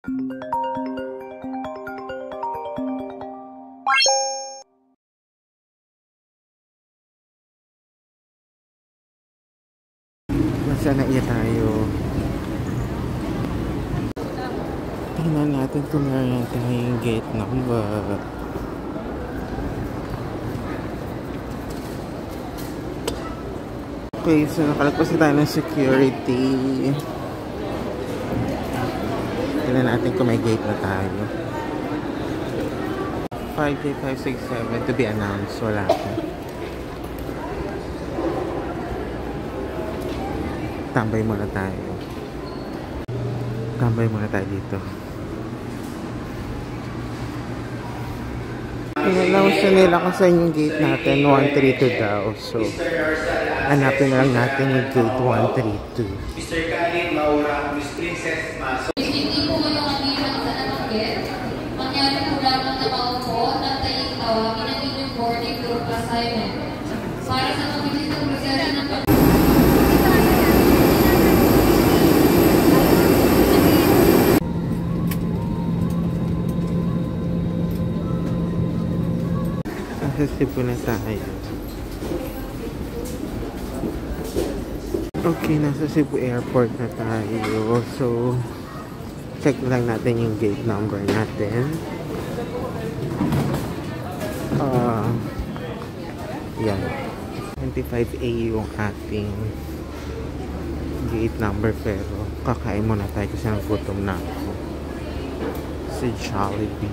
Nasa na iya tayo. Tingnan natin kung meron tayong gate number. Okay, so nakalagpas tayo ng security. Tingnan natin kung may gate na tayo. 53567 to be announced. Wala ko. Tambay muna tayo. Tambay muna tayo dito. In-announce na nila kasi yung gate natin 132 daw. So, hanapin na lang natin yung gate 132. Mr. Khalid Maura, Miss Princess Maso. Hindi po kayo kanina sa nabanggit. Mangyari po lamang na maupo ng tayong tawagin ang inyong boarding group assignment. Para sa mabilis ng proseso ng Nasa Cebu na tayo. Okay, nasa Cebu Airport na tayo. So, check lang natin yung gate number natin. Yan. 25A yung ating gate number, pero kakain muna tayo kasi nagutom na ako sa Jollibee.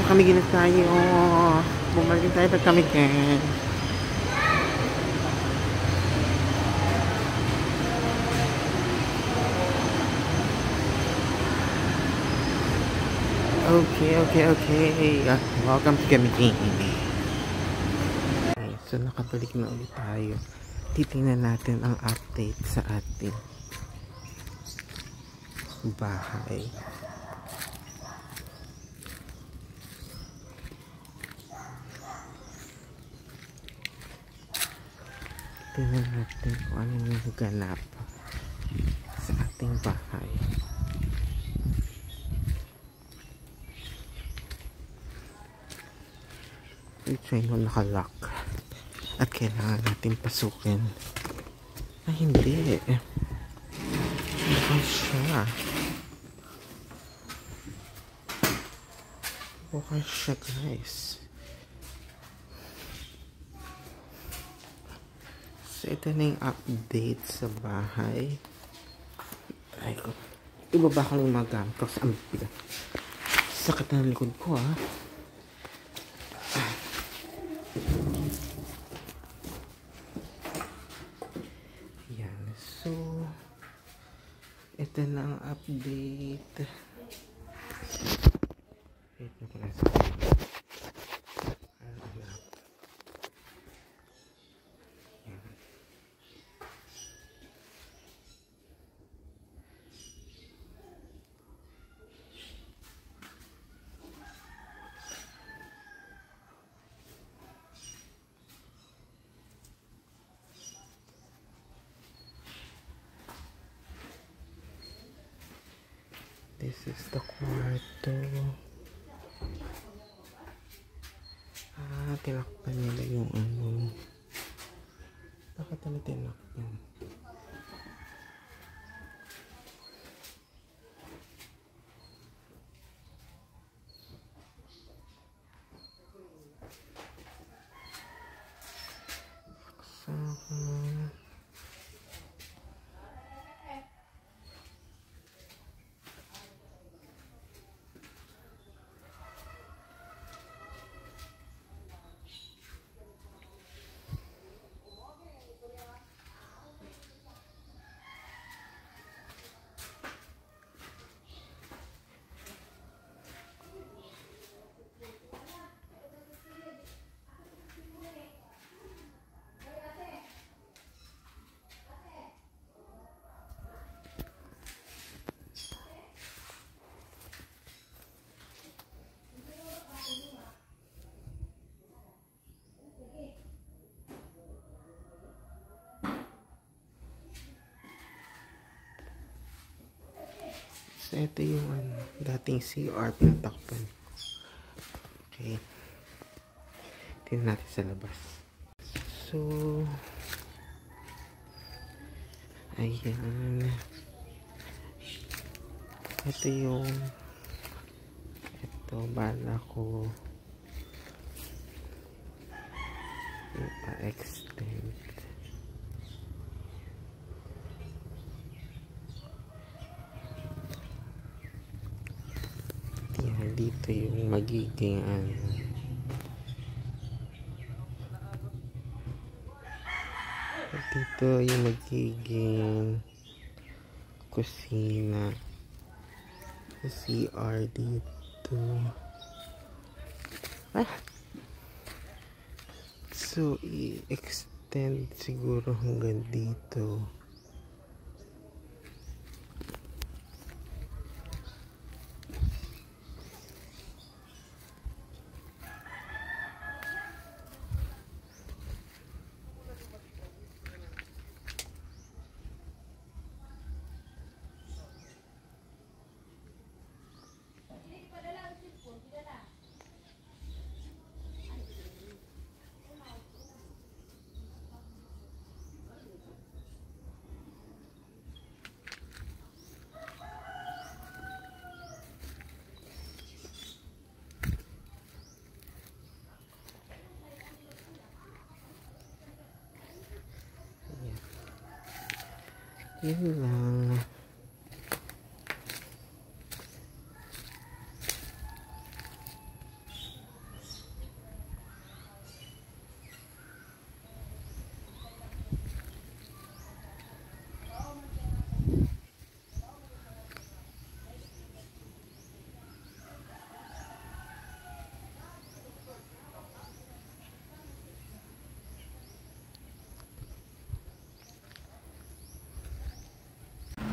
Kami ginit tayo. Bumalik tayo pag kami can. Okay. Welcome to Kamikin. Okay, so nakabalik na ulit tayo. Titingnan natin ang update sa ating bahay. Tingnan natin kung ano yung ganap sa ating bahay. I-try mo nakalock at kailangan natin pasukin. Ay, hindi. Bukas siya. Bukas siya, guys. So, ito na yung update sa bahay. Ay ko. Ibaba ko lang yung mga gamit ko. Ang bigat. Sakit na ng likod ko, ah. Yan. So, ito na ang update. Wait na ko na sa This is the kwarto. Tinakpan nila yung ano. Bakit nila tinakpan? So, ito yung ano, dating CR pinatakpan. Okay. Tingnan natin sa labas. So, ayan. Ito yung bala ko ipa-extend. Yan, dito yung magiging ano. Dito yung magiging kusina. CR dito. So, i-extend siguro hanggang dito. Yun lang.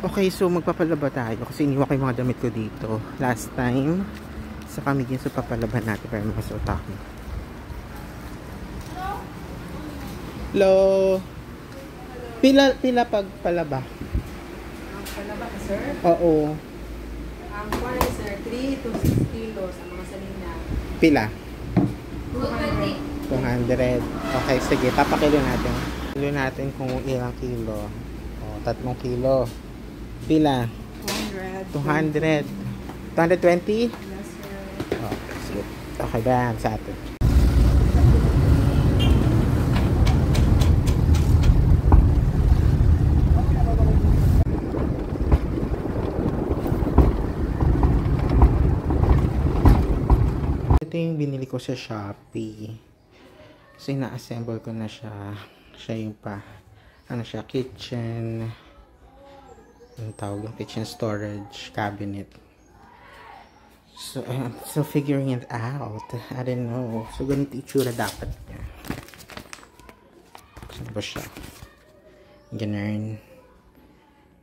Okay, so magpapalaba tayo kasi iniwan ko yung mga damit ko dito last time. So kami din, so papalaban natin para makasuot ako. Hello? Pila pagpalaba? Ang palaba ka, sir? Oo. Ang kuwan, sir, 3 to 6 kilos ang mga salina. Pila? 220. 200. Okay, sige, papakilo natin. Kilo natin kung ilang kilo. O, 3 kilo. Pila? 200. 200. 220? Yes, sir. Oh, sige. Okay ba sa atin? Ito yung binili ko sa Shopee. So, ina-assemble ko na siya. Siya yung ano siya, kitchen. Ang tawag yung kitchen storage cabinet. So, so figuring it out. I don't know. So, ganito itsura dapat niya. Saan ba siya? Ganun.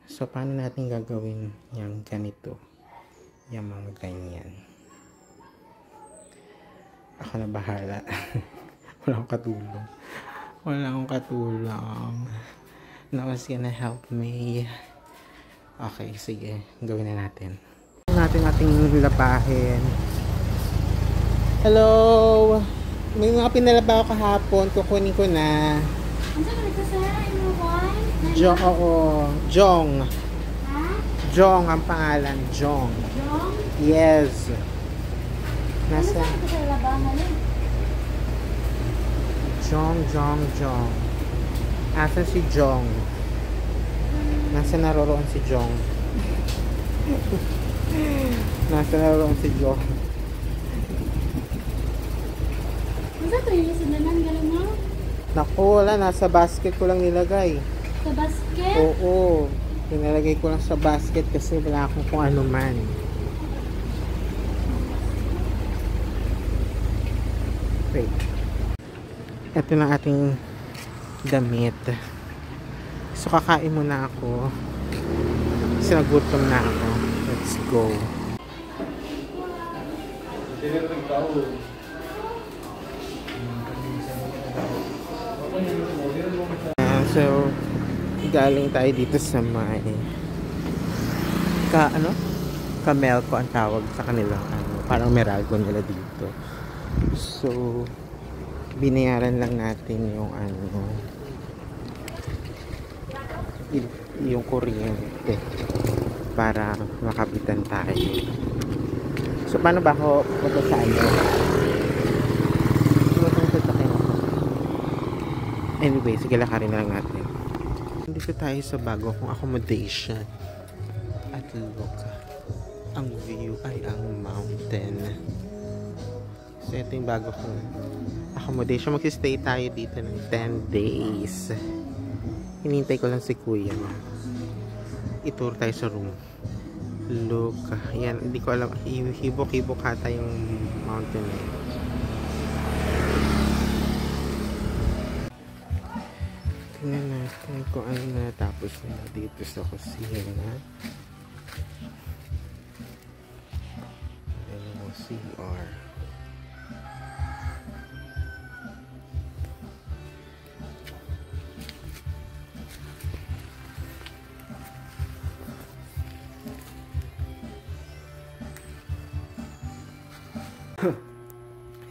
So, paano natin gagawin yung ganito? Yung mga ganyan. Ako na bahala. Wala akong katulong. Wala akong katulong. No one's gonna help me. Okay, sige. Gawin na natin. natin ating labahin. Hello! May mga pinalaba ko kahapon. Kukunin ko na. Ano sa ganito, sir? Ano one? Jong. Ha? Jong ang pangalan. Jong. Jong? Yes. Ano Nasa sa ganito sa labangan yun? Jong. Asa si Jong? Nasa naroroon si Jong? Nasa naroroon si Jong? Ano sa ito yung sinanan? Galing mo? Naku, wala. Nasa basket ko lang nilagay. Sa basket? Oo. Pinalagay ko lang sa basket kasi wala akong kung ano man. Wait. Ito na ating damit. So, kakain muna ako. Kasi nagutom na ako. Let's go. So, galing tayo dito sa may Camelco ang tawag sa kanilang parang Meralco nila dito. So, binayaran lang natin yung yung kuryente para makabitan tayo. So, paano ba ako punta sa Anyway, sige, lakarin na lang natin. Dito tayo sa bago kong accommodation. At look, ang view ay ang mountain. So, ito yung bago kong accommodation. Mag-stay tayo dito ng 10 days. Hinintay ko lang si kuya na i-tour tayo sa room. Look, yan, hindi ko alam, hibok-hibok hata yung mountain na yun. Tingnan natin kung ano natapos na dito sa kusina. Ayan yung CR.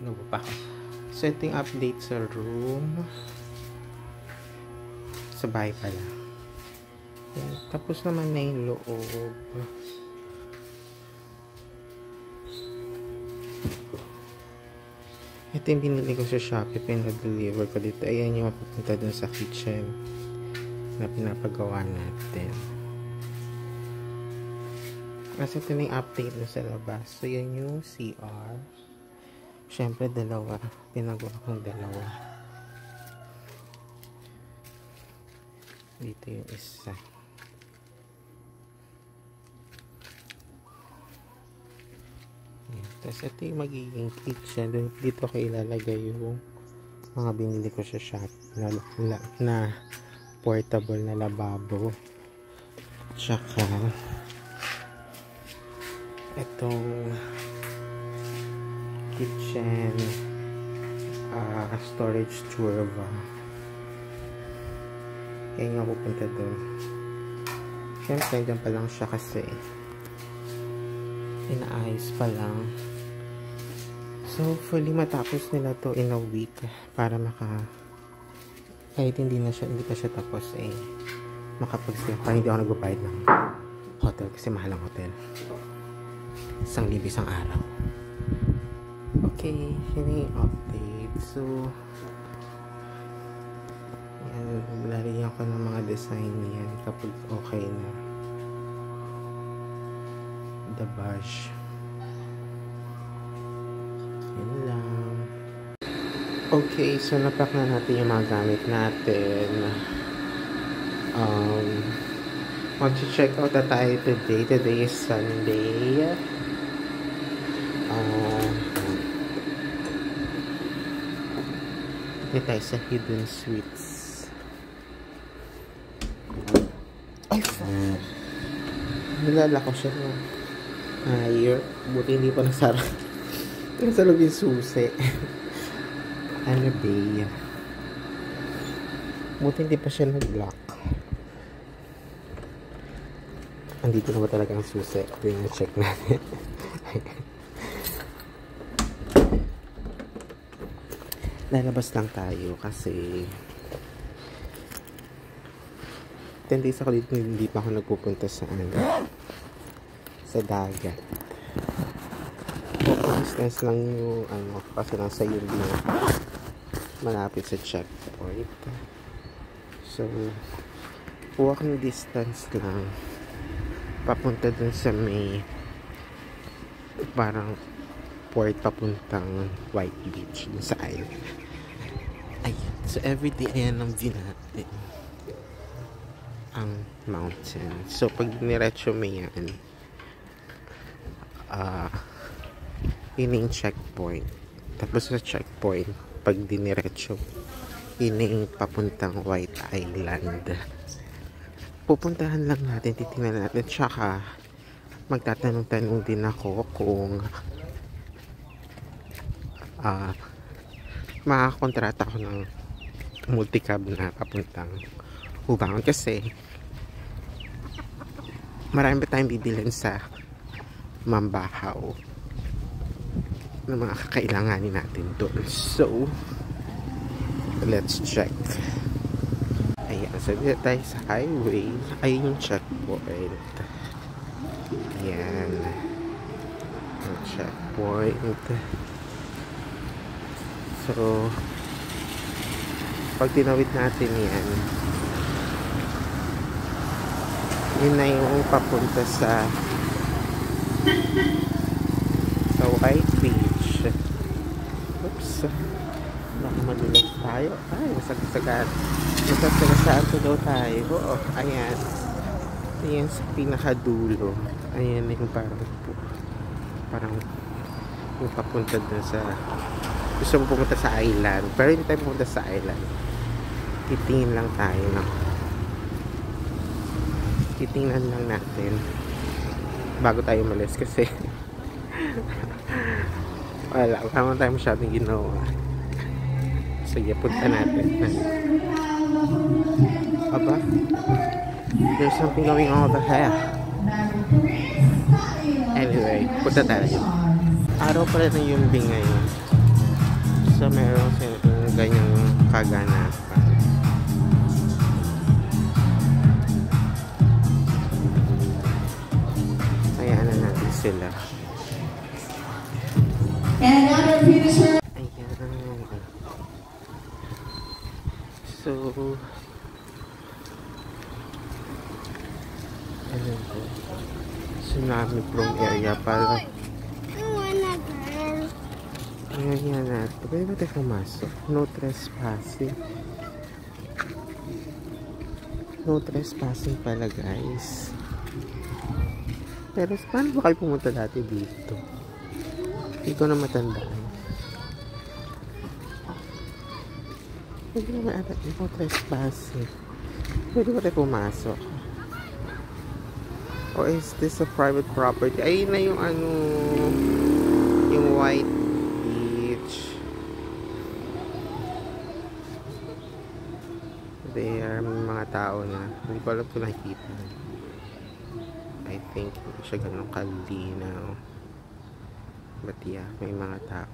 Ano ba pa? Setting update sa room. Sa bahay pala. Yan. Tapos naman na yung loob. Ito yung binili ko sa Shopee. Pinag-deliver ko dito. Ayan yung mapupunta dun sa kitchen na pinapagawa natin. Kasi ito na yung update na sa labas. So yan yung CR. Siyempre dalawa. Pinagawa kong dalawa. Dito yung isa. Tapos ito yung magiging kitchen. Dito ko ilalagay yung mga binili ko sa shop na portable na lababo. Tsaka itong kitchen storage turba. Kaya nga pupunta doon. Siyempre, dyan pa lang siya kasi inaayos pa lang. So, hopefully matapos nila to in a week para kahit hindi pa siya tapos makapag-stay. Para hindi ako nagbabayad ng hotel kasi mahal ang hotel. 1,000 isang araw. Okay, yun yung update. So, lalagyan ko ng mga design niyan kapag okay na. The brush. Yun lang. Okay, so napack na natin yung mga gamit natin. Mag-check out na tayo today. Today is Sunday. Dito tayo sa Hidden Sweets. Ay, fuck. Nilala ko siya no. Buti hindi pa nasara. Nasa loob yung susi. Ano ba? Buti hindi pa siya nag-block. andito na ba talaga ang susi? Check natin. Lalabas lang tayo kasi 10 days ako dito, hindi pa ako nagpupunta sa sa dagat. Distance lang yung kasi nasa yun na malapit sa checkpoint. So walking distance lang papunta dun sa may parang port papuntang White Beach dun sa island. Ayan. So everyday ayan ang view natin, ang mountain. So pag niretso mo yan, yun yung checkpoint. Tapos sa checkpoint, pag diniretso, yun yung papuntang White Island. Pupuntahan lang natin, titingnan natin. Tsaka magtatanong-tanong din ako kung makakontrata ko ng multicab na papuntang Hubangon kasi marami pa tayong bibilhin sa Mambahaw na mga kakailanganin natin doon. So let's check. Ayan, so dito tayo sa highway. Ayun yung checkpoint. Ayan ang checkpoint. So pag tinawid natin yan, yun na yung papunta sa White Beach. Oops, baka madulas tayo. Ay, masasagasaan to daw tayo. Oo, ayan. Ayan sa pinakadulo. Ayan na yung parang yung papunta dun sa, gusto mo pumunta sa island, pero hindi tayo pumunta sa island. Titingin lang tayo, no? Titingnan lang natin bago tayo umalis kasi wala tayo masyadong ginawa. Sige, punta natin. Aba, there's something going on over here. Anyway, punta tayo. Araw pala na yung ngayon. So meron ganyang kaganapan. Ayan na natin sila. And another finisher. Ayan. So ano po? Tsunami prone area pala. Ayan natin. Pwede ba tayo pumasok? No trespassing. No trespassing pala, guys. Pero paano ba kayo pumunta dati dito? Hindi ko na matandaan. Pwede naman ata no trespassing. Pwede ba tayo pumasok? Or is this a private property? Ayun na yung yung White Beach. There, may mga tao na. Hindi ko alam kung nakikita. I think hindi siya ganun kalinaw. But yeah, may mga tao.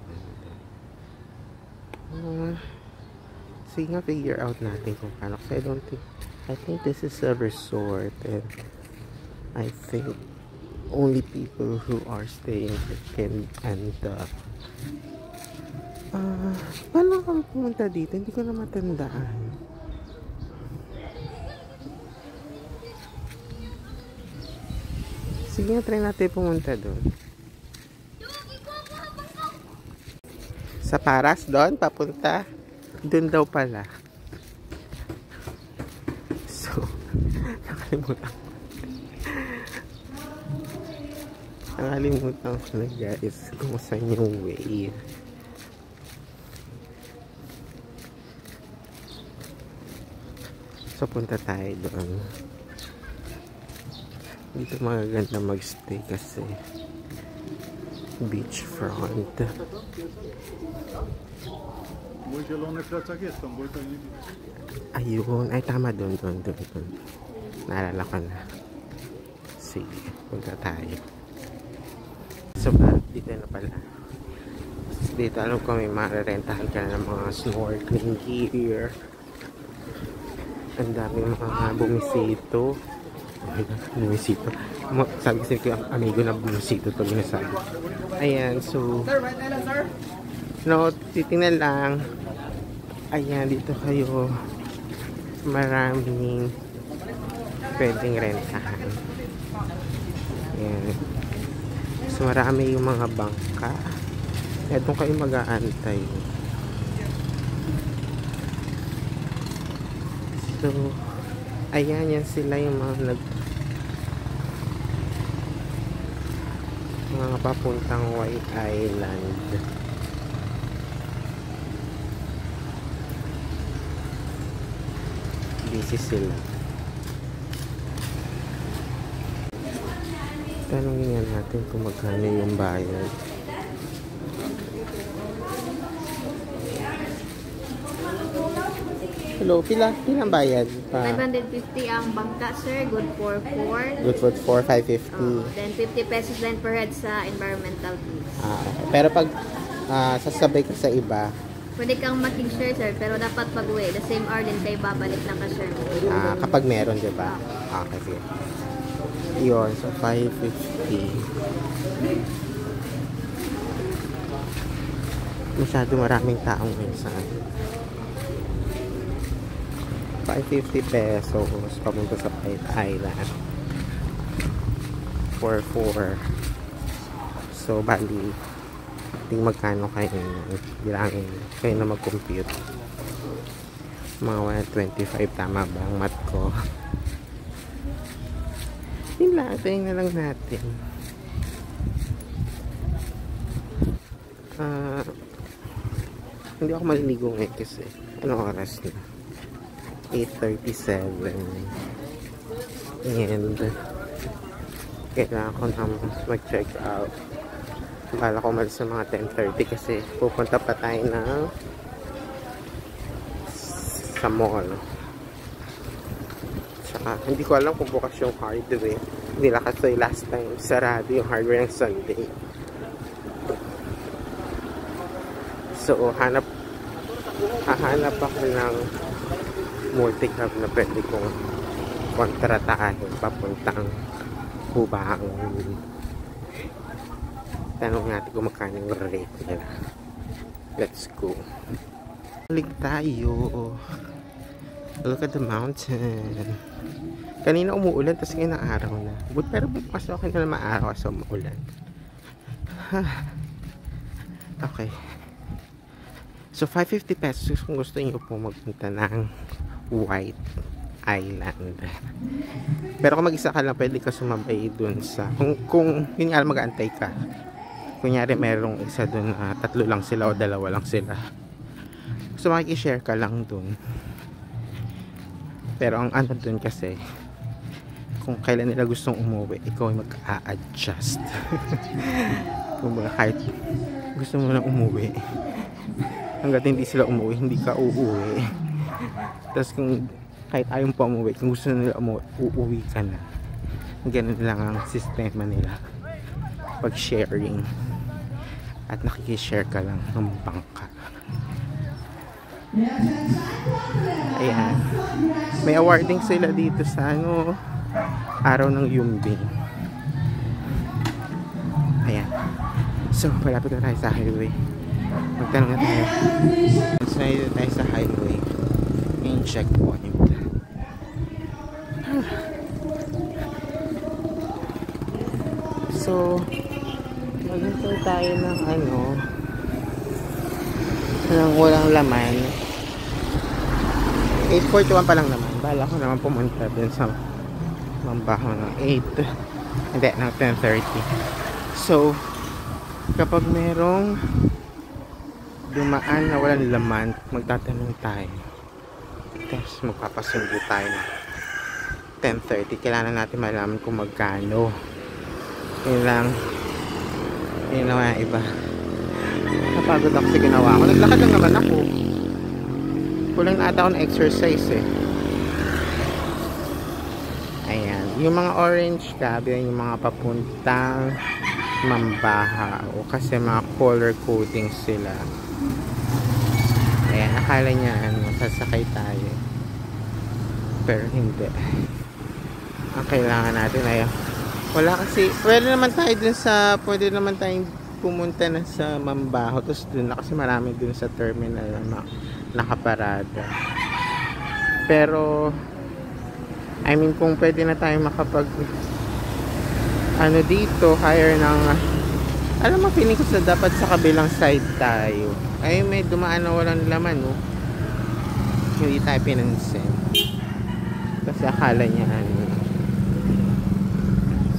Sige nga, figure out natin kung paano. Kasi I think this is a resort and I think only people who are staying can paano kami pumunta dito? Hindi ko na matandaan. Sige nga, try natin pumunta doon. Sa Paras doon, papunta. Doon daw pala. So, nakalimutan ko na, guys, kung saan yung way. So, punta tayo doon. Dito magaganda magstay kasi beachfront. Ayun. Ay, tama doon. Naalala ko na. sige, punta tayo. So, dito na pala. Dito alam ko may marerentahan ka ng mga snorkeling gear. Ang dami mga bumisito. Bumisito. Sabi kasi ko yung amigo na bumisito pag nasabi. Ayan, so no, titingnan lang. Ayan, dito kayo. Maraming pwedeng rentahan. Ayan. So marami yung mga bangka. Kaya doon kayo mag-aantay. So, ayan, yan sila yung mga mga papuntang White Island. Busy sila. Tanungin nga natin kung magkano yung bayad. Hello, pilang bayad pa? 550 ang bangka, sir. Good for 4. Good for 550. Then 50 pesos din per head sa environmental fees. Okay. Pero pag sasabay ka sa iba, Pwede kang making-share, sir, pero dapat pag-uwi. The same hour din kayo babalik ng ka-share mo. kapag meron, diba? Okay, sige. Yun, so 550. Masyado maraming taong minsan. 550 pesos papunta sa White Island for 4. So bali ting magkano kayo bilangin kayo na mag-compute. Mga 125, tama ba ang math ko? Yun lang, tingnan na lang natin. Hindi ako maliligo ngayon kasi anong oras na? 8:37 and kailangan ko na mag-check out. Bala ko umalis sa mga 10:30 kasi pupunta pa tayo na sa mall. Saka hindi ko alam kung bukas yung hardware. Hindi lang kasi last time sarado yung hardware ng Sunday. So hahanap ako ng multi-cab na pwede kong kontratahin papuntang Hubangon. Tanong natin kung magkano yung rate nila. Let's go. Balik tayo. Look at the mountain. Kanina umuulan, tapos ngayon ang araw na. Pero bukas okay na naman araw kasi umuulan. Okay. So 550 pesos kung gusto niyo po magpunta ng White Island. Pero kung mag-isa ka lang, pwede ka sumabay dun sa kung yun nga mag-aantay ka. Kunyari merong isa dun na 3 lang sila o 2 lang sila. So makikishare ka lang dun. Pero ang ano dun kasi, kung kailan nila gustong umuwi, ikaw ay mag-a-adjust. Kung kahit gusto mo lang umuwi, hanggat hindi sila umuwi, hindi ka uuwi. Tapos kung kahit ayaw pa umuwi, kung gusto nila umuwi, uuwi ka na. Ganun lang ang sistema nila pag sharing. At nakikishare ka lang ng bangka. Ayan. May awarding sila dito sa araw ng Yumbing. Ayan. So malapit na tayo sa highway. Magtanong na tayo. So nandito tayo sa highway. Yung checkpoint. So maghintay tayo ng ng walang laman. 8:41 pa lang naman. Bala ko naman pumunta dun sa Mambaho ng 8. Hindi, ng 10:30. So kapag merong dumaan na walang laman, magtatanong tayo. Tapos magpapasundo tayo na 10:30. Kailangan natin malaman kung magkano. Yun lang ang iba. Napagod ako sa ginawa ko. Naglakad lang naman ako. Kulang na ata ako na exercise eh. Ayan. Yung mga orange cab, yun yung mga papuntang Mambahaw. Kasi mga color coding sila. Ayan, akala niya sasakay tayo. Pero hindi. Ang kailangan natin ay wala kasi, pwede naman tayong pumunta na sa Mambahaw. Tapos dun na kasi marami dun sa terminal na nakaparada. Pero I mean, kung pwede na tayo makapag dito, hire ng alam mo, piling ko dapat sa kabilang side tayo. Ay, may dumaan na walang laman, oh. Hindi tayo pinansin. Kasi akala niya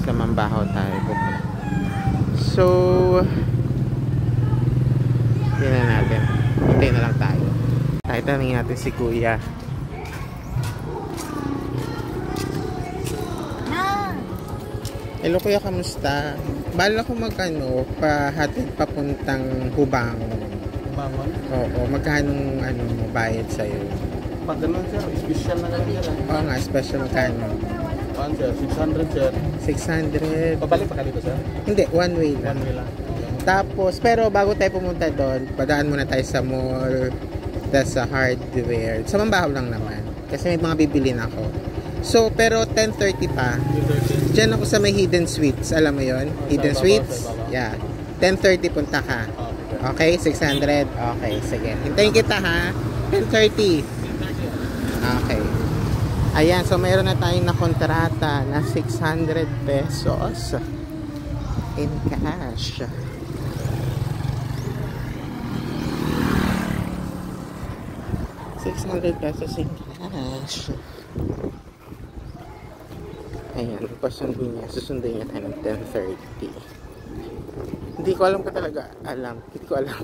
sa Mambahaw tayo. So, tingnan natin. Hintayin na lang tayo. Tayo tanongin natin si Kuya. Hello Kuya, kamusta? Bala ko pahatid papuntang Hubangon. Hubangon? Oo, magkanong bayad sa'yo? Pag ganun sir, special na lang yan. Oo nga, special magkano? Sir, 600 sir. 600. Pabalik pa ka dito sir? Hindi, one way lang. One way lang. Tapos, pero bago tayo pumunta doon, padaan muna tayo sa mall, tapos sa hardware. Sa Mambahaw lang naman. Kasi may mga bibilin ako. So, pero 10:30 pa. 230. Diyan ako sa may Hidden Sweets. Alam mo yon? Hidden Sa Sweets? baba. Yeah. 10:30 punta ka. Okay, 600. Okay, sige. Hintayin kita ha. 10:30. Okay. Ayan, so mayroon na tayong nakontrata na 600 pesos in cash. $600 in cash. Ayan, pasundo niya. Susundin niya tayo ng 10:30. Hindi ko alam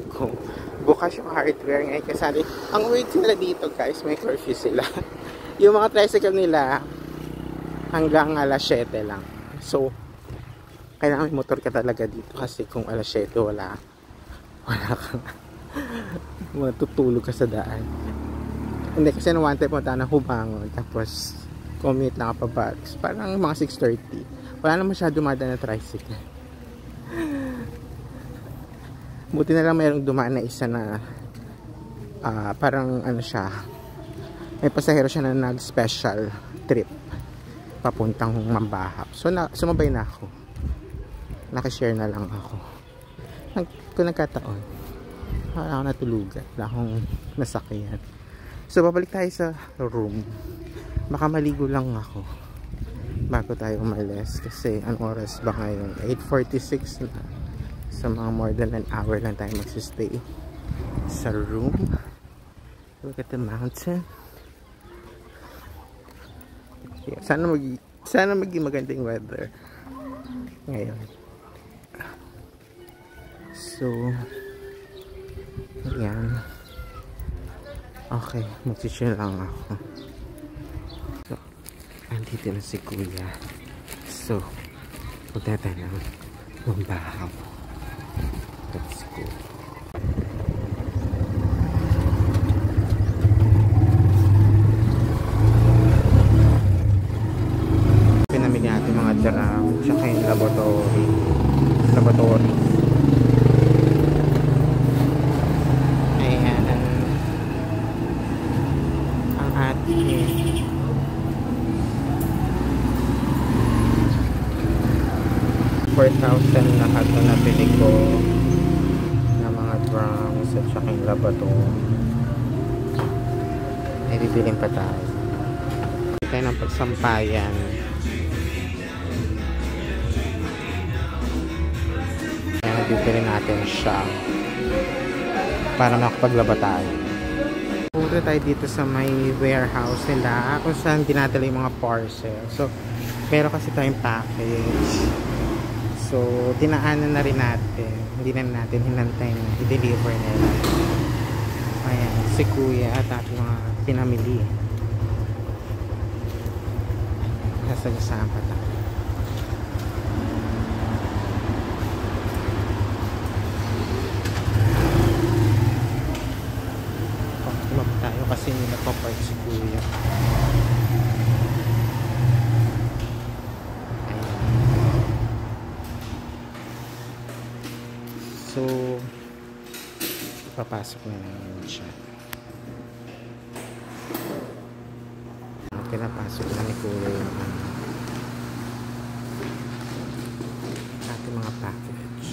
kung bukas yung hardware ngayon. Kasi ang weird sila dito guys, may curfew sila. Yung mga tricycle nila hanggang alas 7 lang. So, kailangan may motor ka talaga dito. Kasi kung alas 7 wala kang matutulog ka sa daan. Hindi kasi one time punta na Hubangon. Tapos commute lang pa bags. Parang mga 6:30. Wala na masyado dumadaan na tricycle. Buti na lang mayroong dumaan na isa na parang siya. May pasahero siya na nag-special trip papuntang Mambahaw. So sumabay na ako. Nakishare na lang ako. Kung nagkataon, wala akong natulugan. Wala akong nasakyan. So babalik tayo sa room. Baka maligo lang ako bago tayo umalis kasi anong oras ba ngayon? 8:46 na. So mga more than an hour lang tayo magsistay sa room. Look at the mountain. Yeah, sana maging magandang weather ngayon. So ayan. Okay, mag-chill lang ako. So, andito na si Kuya. So, punta tayo ng Mambahaw. Let's go. Pinamili natin mga drum, tsaka yung laboratory. Ayan. Ang ating 4,000 lahat na nabili ko na mga drums at saka yung laboratory. May bibiling pa tayo. Tayo ng pagsampayan. Ayan, bibili natin siya para makapaglaba tayo. Punta tayo dito sa may warehouse nila kung saan dinadala yung mga parcel. So, pero kasi tayong package. So, dinaanan na rin natin. Hindi na natin hinantay na i-deliver nila. Ayan, si Kuya at ating mga pinamili. Nasagasaan pa tayo. Tumabot tayo kasi nila pa-park si Kuya. papasok na namin siya. Pinapasok na ni Kuya yung ating mga package.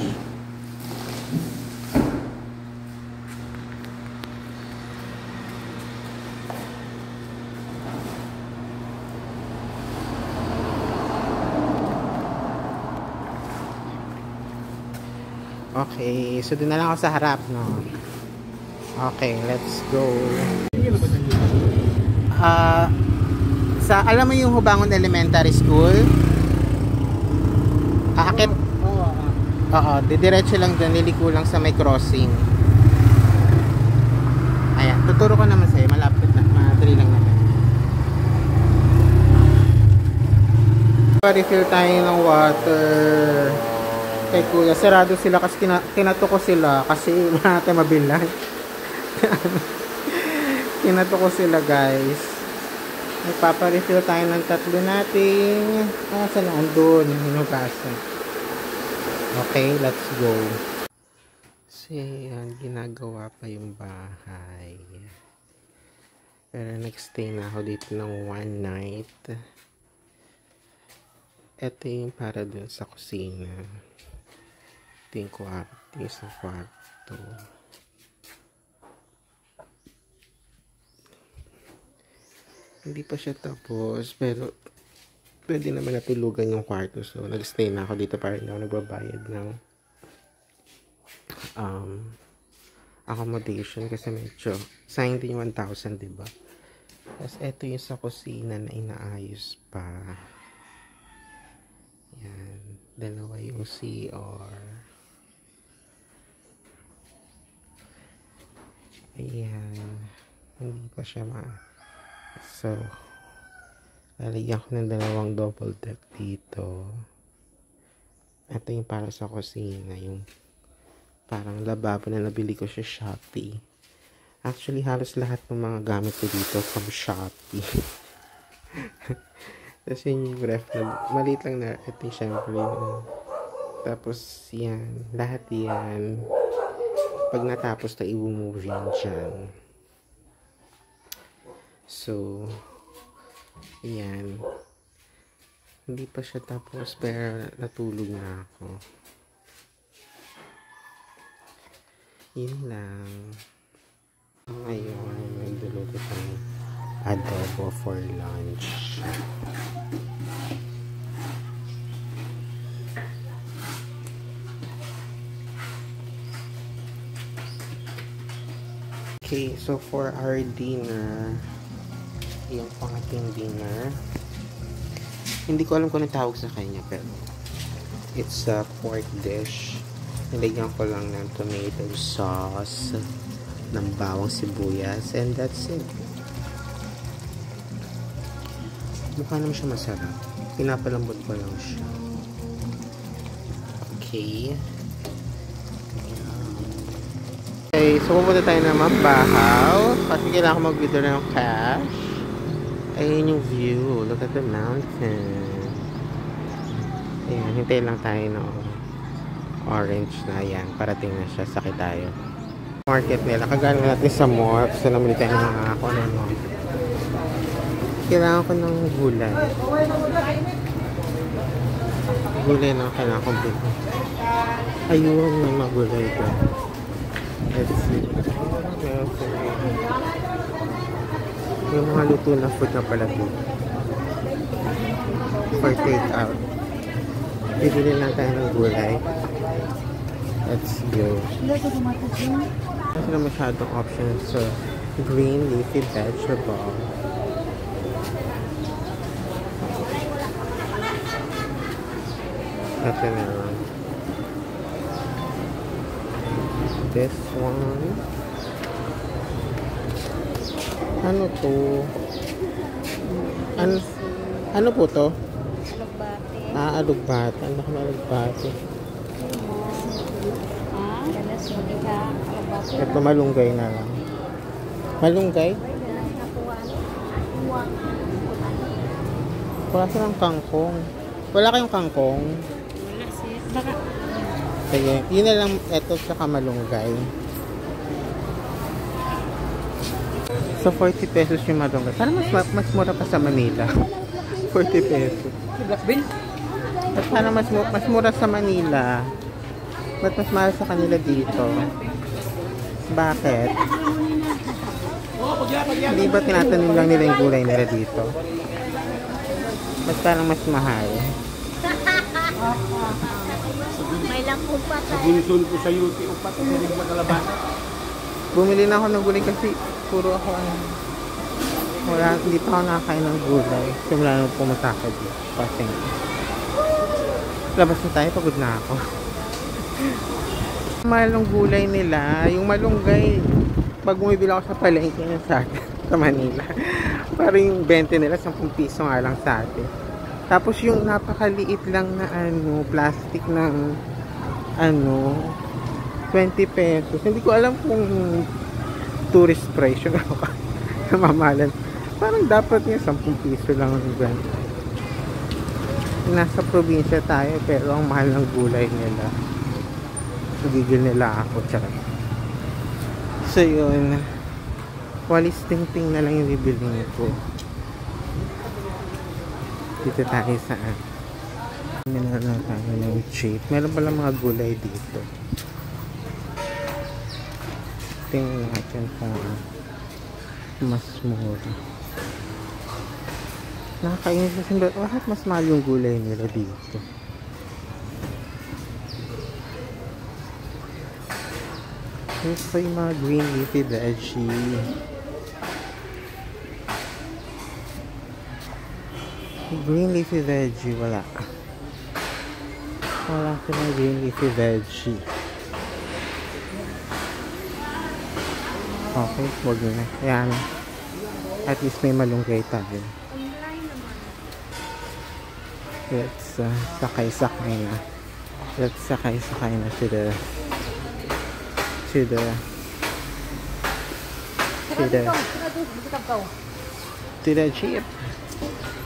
Okay, so doon na lang ako sa harap, no? Okay, let's go. Alam mo yung Hubangon Elementary School? Aakit? Oo, didiretso lang doon, liliko lang sa may crossing. Ayan, tuturo ko naman sa'yo, malapit na, madali lang naman. Refill tayo ng water. Kay Kuya, sarado sila kasi kinato ko sila kasi wala natin mabilan. Kinato ko sila, guys. Nagpapa-refill tayo ng tatlo natin. Saan na? Andun, hinugasan. Okay, let's go. Kasi yan, ginagawa pa yung bahay. Pero nag-stay na ako dito ng one night. Ito yung para dun sa kusina. Ito yung kwarto, isang kwarto. Hindi pa siya tapos, pero pwede naman natulugan yung kwarto. So, nag-stay na ako dito para hindi ako nagbabayad ng accommodation kasi medyo sayang din yung 1,000, diba? Tapos, eto yung sa kusina na inaayos pa. Yan. Dalawa yung CR. Ayan. Hindi pa siya So, lalagyan ko ng dalawang double deck dito. Ito yung para sa kusina, yung parang lababo na nabili ko sa Shopee. Actually, halos lahat ng mga gamit ko dito from Shopee. Tapos yung ref na, maliit lang na, ito yung syempre yun. Tapos yan, lahat yan. Pag natapos na, i-move yan dyan. So, yan. Hindi pa siya tapos, pero natulog na ako. Yun lang. Ngayon, nagduluto ng adobo for lunch. Okay, so for our dinner, yung pangating dinner, hindi ko alam kung anong tawag sa kanya, pero it's a pork dish. Nilagyan ko lang ng tomato sauce, ng bawang sibuyas, and that's it. Mukha naman siya masarap. Pinapalambot ko lang siya. Okay. Okay, so pupunta tayo ng Mabahaw kasi kailangan ko mag-withdraw ng cash. Ayun yung view. Look at the mountain. Ayan, hintayin lang tayo ng orange na. Ayan, parating na siya. Sakit tayo. Market nila. Kagaling natin sa mall. So, namuli tayo ng mga ako. Ano. Kailangan ko ng gulay. Gulay na kailangan ko dito. Ayun, may mga gulay ko. Let's see. Yung mga luto na food na pala dito. For take out. Bibili lang tayo ng gulay. Let's go. Kasi na masyadong options. So, green leafy vegetable. Ito na lang. This one. Ano to? Ano po to? Alugbate. Alugbate. Ano ka na alugbate? Galas mo ka. Alugbate. Ito malunggay na lang. Malunggay? Wala silang kangkong. Wala kayong kangkong? Wala siya. Baka. Sige, yun na lang ito sa malunggay. So 40 pesos yung malunggay. Parang mas mura pa sa Manila. 40 pesos. At parang mas mura sa Manila. Ba't mas mahal sa kanila dito? Bakit? Hindi ba tinatanim lang nila yung gulay nila dito? Ba't parang mas mahal? May langkong pa tayo. Ginusun ko sa yuti upat na rin makalabas. Bumili na ako ng gulay kasi puro ako hindi pa ako nakakain ng gulay. Simula nung pumunta ako dito. Kasi labas na tayo, pagod na ako. Malong gulay nila, yung malunggay. Pag bumibili ako sa palengke sa Manila, parang yung 20 nila, 10 piso nga lang sa atin. Tapos yung napakaliit lang na plastic ng 20 pesos. Hindi ko alam kung tourist price yun ako namamalan. Parang dapat yung 10 piso lang ang ganito. Nasa probinsya tayo pero ang mahal ng gulay nila. Nagigil nila ako. Charot. So yun, walis ting-ting na lang yung bibilhin ko. Dito tayo saan? Meron na tayo ng cheap. Meron pala mga gulay dito. Tingnan natin kung mas mura. Nakakainis kasi bakit mas mahal yung gulay nila dito. Here's pa yung mga green leafy veggie. Green leafy veggie, wala. Wala silang green leafy veggie. Okay, wag na. Ayan. At least may malunggay tayo. Let's sakay-sakay na. Let's sakay-sakay na to the jeep.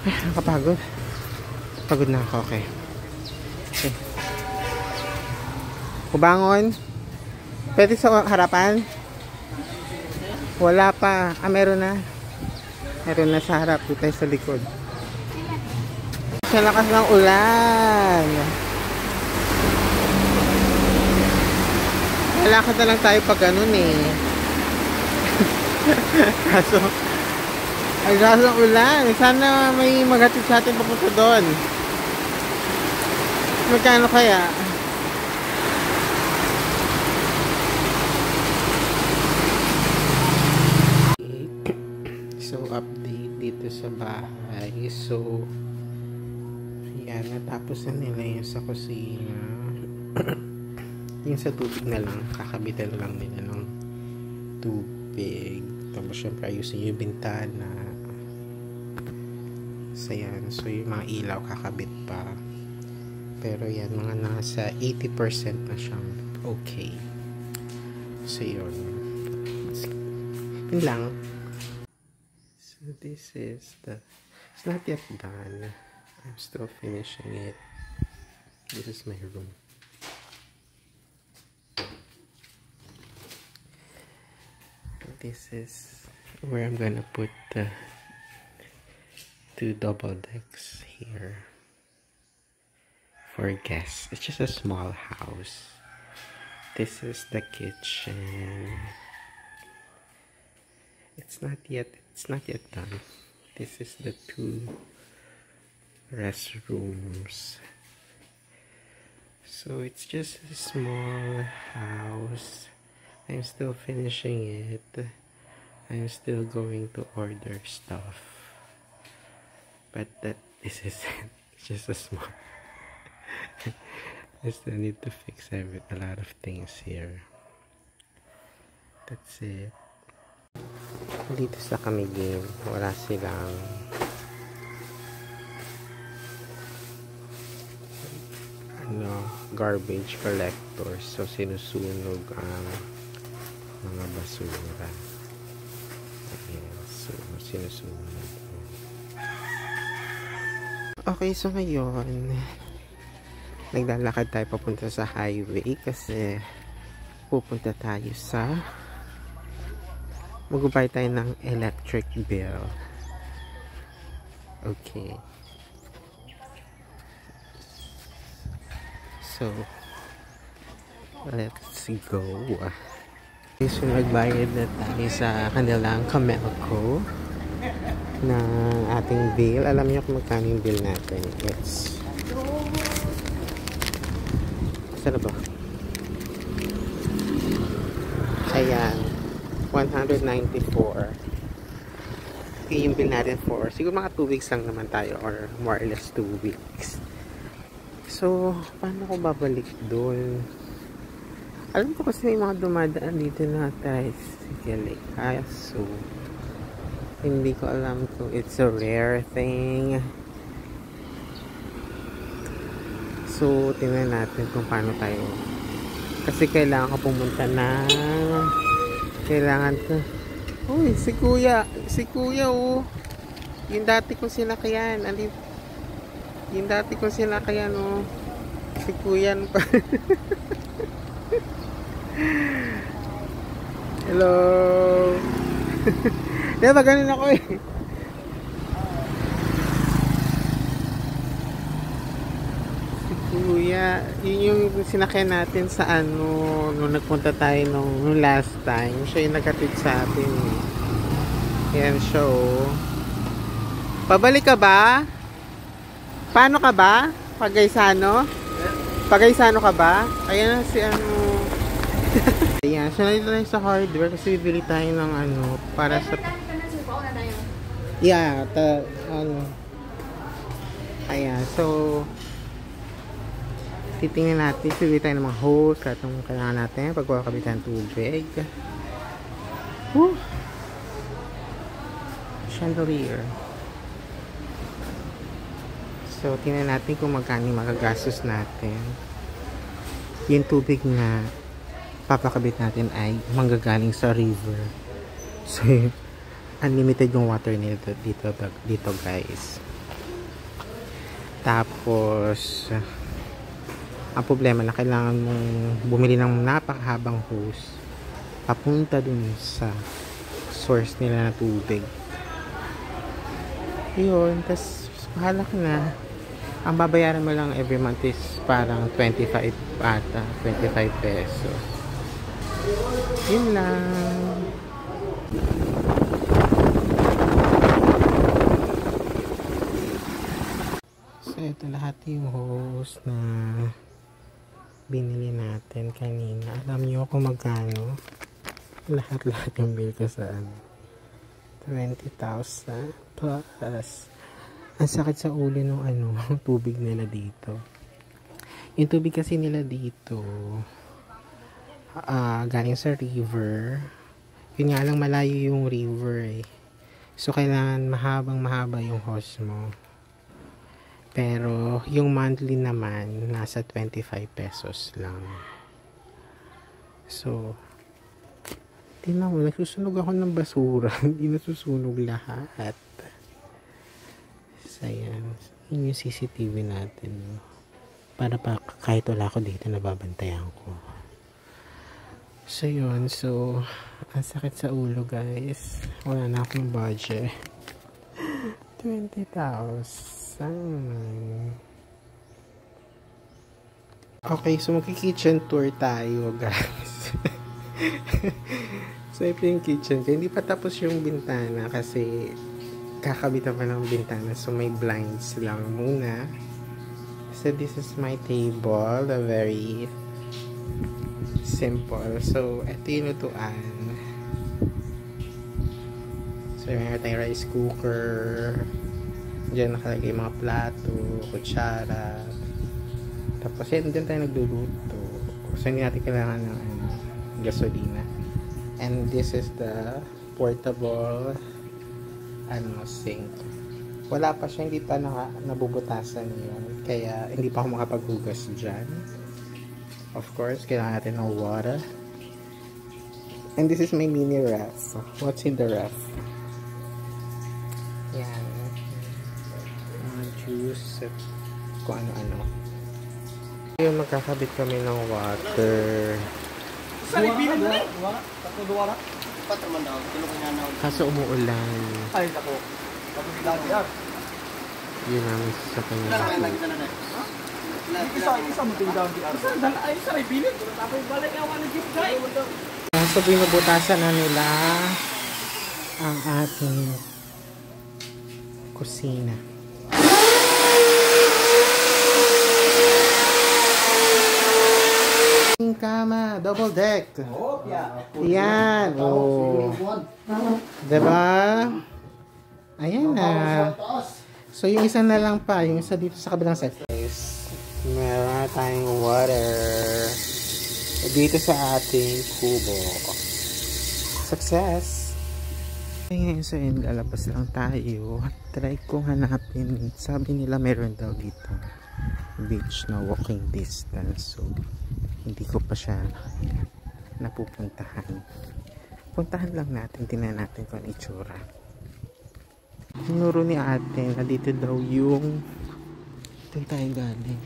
Ay, nakapagod. Pagod na ako, okay. Kubangon. Pwede sa harapan? Wala pa. Ah, meron na. Meron na sa harap. Dito tayo sa likod. Sa lakas ng ulan. Lalakad na lang tayo pag ganun eh. Kaso, ay lakas ng ulan. Sana may maghatid sa atin papunta doon. Magkano kaya? So, update dito sa bahay. So, yan, natapos na nila yung sa kusina. Yung sa tubig na lang, kakabitan lang nila ng tubig. Tapos syempre ayusin yung bintana. So yan, so yung mga ilaw kakabit pa. Pero yan, mga nasa 80% na siyang okay. So yun. Yun lang. So this is it's not yet done. I'm still finishing it. This is my room. This is where I'm gonna put the 2 double decks here for guests. It's just a small house. This is the kitchen. It's not yet done. This is the 2 restrooms. So it's just a small house. I'm still finishing it. I'm still going to order stuff. But this is it. It's just a small. I still need to fix a lot of things here. That's it. Dito sa kami game, wala silang garbage collector. So sinusunog ang mga basura. Ayan, so sinusunog. Okay, so ngayon naglalakad tayo papunta sa highway kasi pupunta tayo sa Mag-buy tayo ng electric bill. Okay. So, let's go. So, nagbayad na tayo sa kanilang Camelco ng ating bill. Alam niyo kung magkano yung bill natin. It's saan ba? Ayan, 194. Okay, yung bill natin for siguro mga 2 weeks lang naman tayo, or more or less 2 weeks. So, paano ko babalik doon? Alam ko kasi may mga dumadaan dito na tricycle. So, hindi ko alam kung it's a rare thing. So, tingnan natin kung paano tayo. Kasi kailangan ko pumunta na. Kailangan ko. Uy, si kuya. Si kuya, oh. Yung dati kong sinakyan. Yung dati kong sinakyan, oh. Si kuya pa. Hello. Diba, ganun ako eh. Si kuya, yun yung sinakyan natin sa ano, nung nagpunta tayo nung last time. Siya yung nagkatid sa atin eh. Yan siya oh. Pabalik ka ba? Paano ka ba? Pagaysano? Pagaysano ka ba? Ayan si ano. Ayan, so nandito tayo sa hardware kasi bibili tayo ng ano para sa ano. Ayan, so titingnan natin, bibili tayo ng mga hose at yung kailangan natin pagkakabitan ng tubig. Chandelier. So, tingnan natin kung magkano magagastos natin. Yung tubig na papakabit natin ay manggagaling sa river. So, unlimited yung water nito dito guys. Tapos, ang problema na kailangan mong bumili ng napakahabang hose papunta dun sa source nila na tubig. Yun, tas bahala ka na. Ang babayaran mo lang every month is parang 25 ata, 25 pesos. Yun lang. So, ito lahat yung hose na binili natin kanina. Alam nyo kung magkano? Lahat-lahat yung bill ko sa 20,000 plus. Ang sakit sa ulo ng ano, tubig nila dito. Yung tubig kasi nila dito, galing sa river. Yun nga lang, malayo yung river eh. So, kailangan mahaba yung hose mo. Pero, yung monthly naman, nasa 25 pesos lang. So, tingnan mo, nagsusunog ako ng basura. Hindi nasusunog lahat. So, ayan. Yun yung CCTV natin. Para pa kahit wala ako dito, nababantayan ko. So, yun. So, ang sakit sa ulo, guys. Wala na akong budget. 20,000. Okay, so magki-kitchen tour tayo, guys. So, ito yung kitchen. Hindi pa tapos yung bintana kasi kakabitan pa ng bintana. So, may blinds lang muna. So, this is my table. A very simple. So, ito yung lutuan. So, meron tayong rice cooker. Diyan nakalagay mga plato, kutsara. Tapos, yan din tayo nagluluto. So, hindi natin kailangan ng gasolina. And this is the portable sink. Wala pa siya, hindi pa nabubutasan yun. Kaya, hindi pa ako makapaghugas dyan. Of course, kailangan natin ng water. And this is my mini ref. What's in the ref? Yan. Mga juice. Kung ano-ano. Yun, magkakabit kami ng water Sa Ibinan na rin. Kaso umuulan. Ay, nako. Yun ang sa kanya. Isa mo tingnan di Arsa. Ay, sa Ibinan. Tapos balik ako ng gift guy. So binubutasan na nila ang ating kusina. Kama, double deck. Yan. Oh. Diba? Ayan na. So yung isa na lang pa, yung isa dito sa kabilang side. Meron tayong water dito sa ating kubo. Success! Ngayon so yun, lalabas lang tayo. Try kong hanapin. Sabi nila meron daw dito beach na walking distance. So hindi ko pa siya napupuntahan. Puntahan lang natin, tingnan natin kung ano itsura. Tinuro ni ate na dito daw yung dito tayo galing.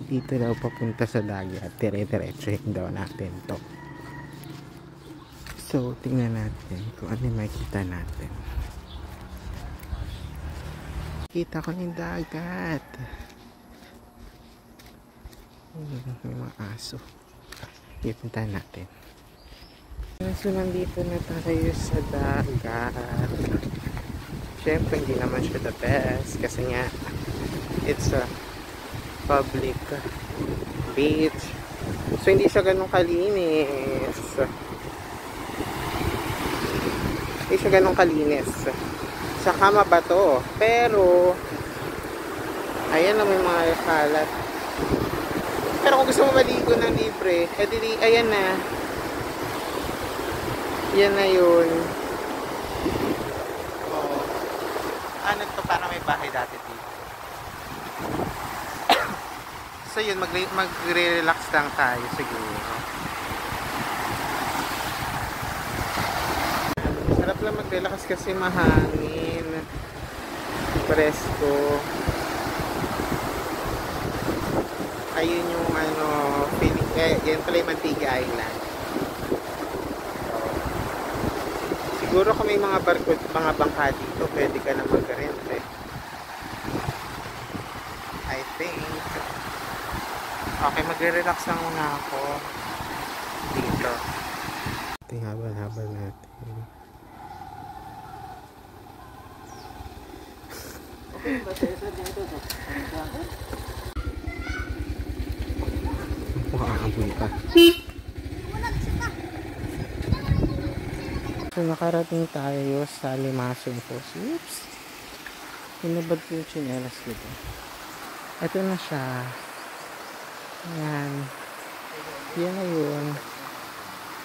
Dito daw papunta sa dagat. Dire-diretsuhin daw natin to. So tingnan natin kung ano yung makikita natin. Kita ko ng dagat. May mga aso. Ipuntahan natin. So nandito na tayo sa dagat. Siyempre hindi naman siya the best kasi nga it's a public beach. So hindi siya ganun kalinis. Hindi siya ganun kalinis. Saka mabato. Pero ayan na may mga kalat. Pero kung gusto mo maligo ng libre, edi ayan na. Yan na yun. Oh. Ano to, parang may bahay dati dito. So yun, magre-relax lang tayo siguro. Sarap lang mag-relax kasi mahangin. Presko. Ayun yung ano, feeling, yan pala yung Mantiga Island. Siguro kung may mga barko, mga bangka dito, pwede ka na mag-rent eh. I think. Okay, magre-relax lang muna ako dito. Ito yung habal-habal natin. Makakaboy pa. So nakarating tayo sa Limassol Falls. Oops! Hinabad ko yung chinelas dito. Ito na siya. Ayan. Yan na yun.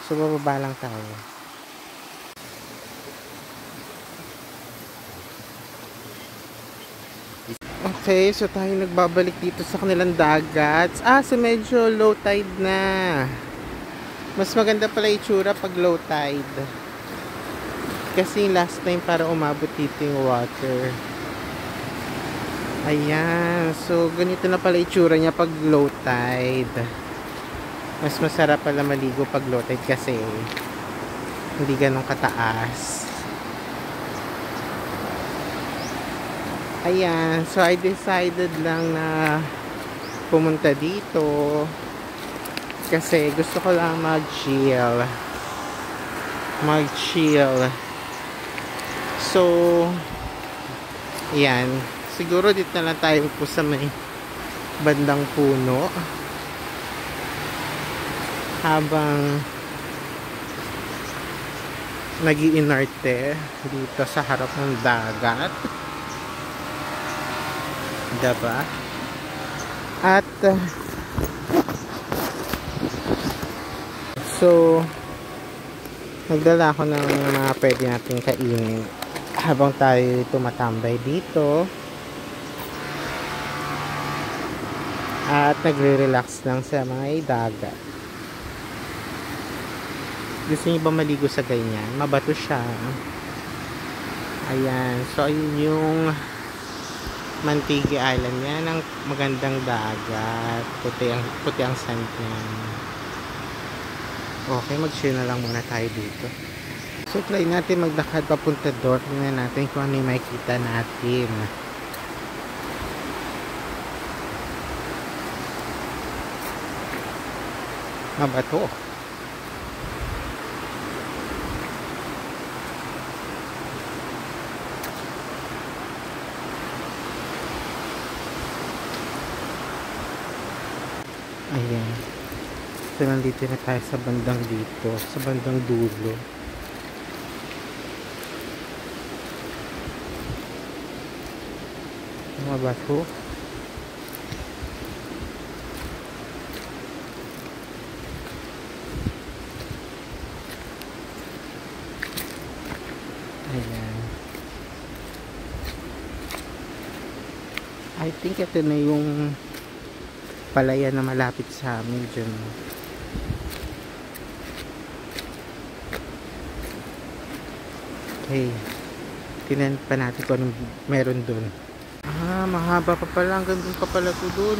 So bababa lang tayo. Okay, so tayo nagbabalik dito sa kanilang dagat. So medyo low tide na. Mas maganda pala itsura pag low tide. Kasi last time para umabot dito yung water. Ayan. So ganito na pala itsura niya pag low tide. Mas masarap pala maligo pag low tide kasi hindi ganun kataas. Ayan, so I decided lang na pumunta dito kasi gusto ko lang mag-chill. So ayan, siguro dito na lang tayo po sa may bandang puno habang nag-iinarte dito sa harap ng dagat. Diba? At so nagdala ako ng mga pwede natin kainin habang tayo tumatambay dito at nagre-relax lang sa mga dagat. Gusto niyo ba maligo sa ganyan? Mabato siya. Ayan, so ayun yung Mantiga Island. Yan ang magandang dagat. Puti ang sand niya. Okay, mag-share na lang muna tayo dito. So, try natin maglakad papunta doon. Tingnan natin kung ano yung makikita natin. Mabato. Ayan. So, nandito na tayo sa bandang dito. Sa bandang dulo. Mabato. Ayan. I think ito na yung palayan na malapit sa amin dyan. Okay. Tinan pa natin kung anong meron dun. Ah, mahaba pa pala. Hanggang dun pa pala to dun.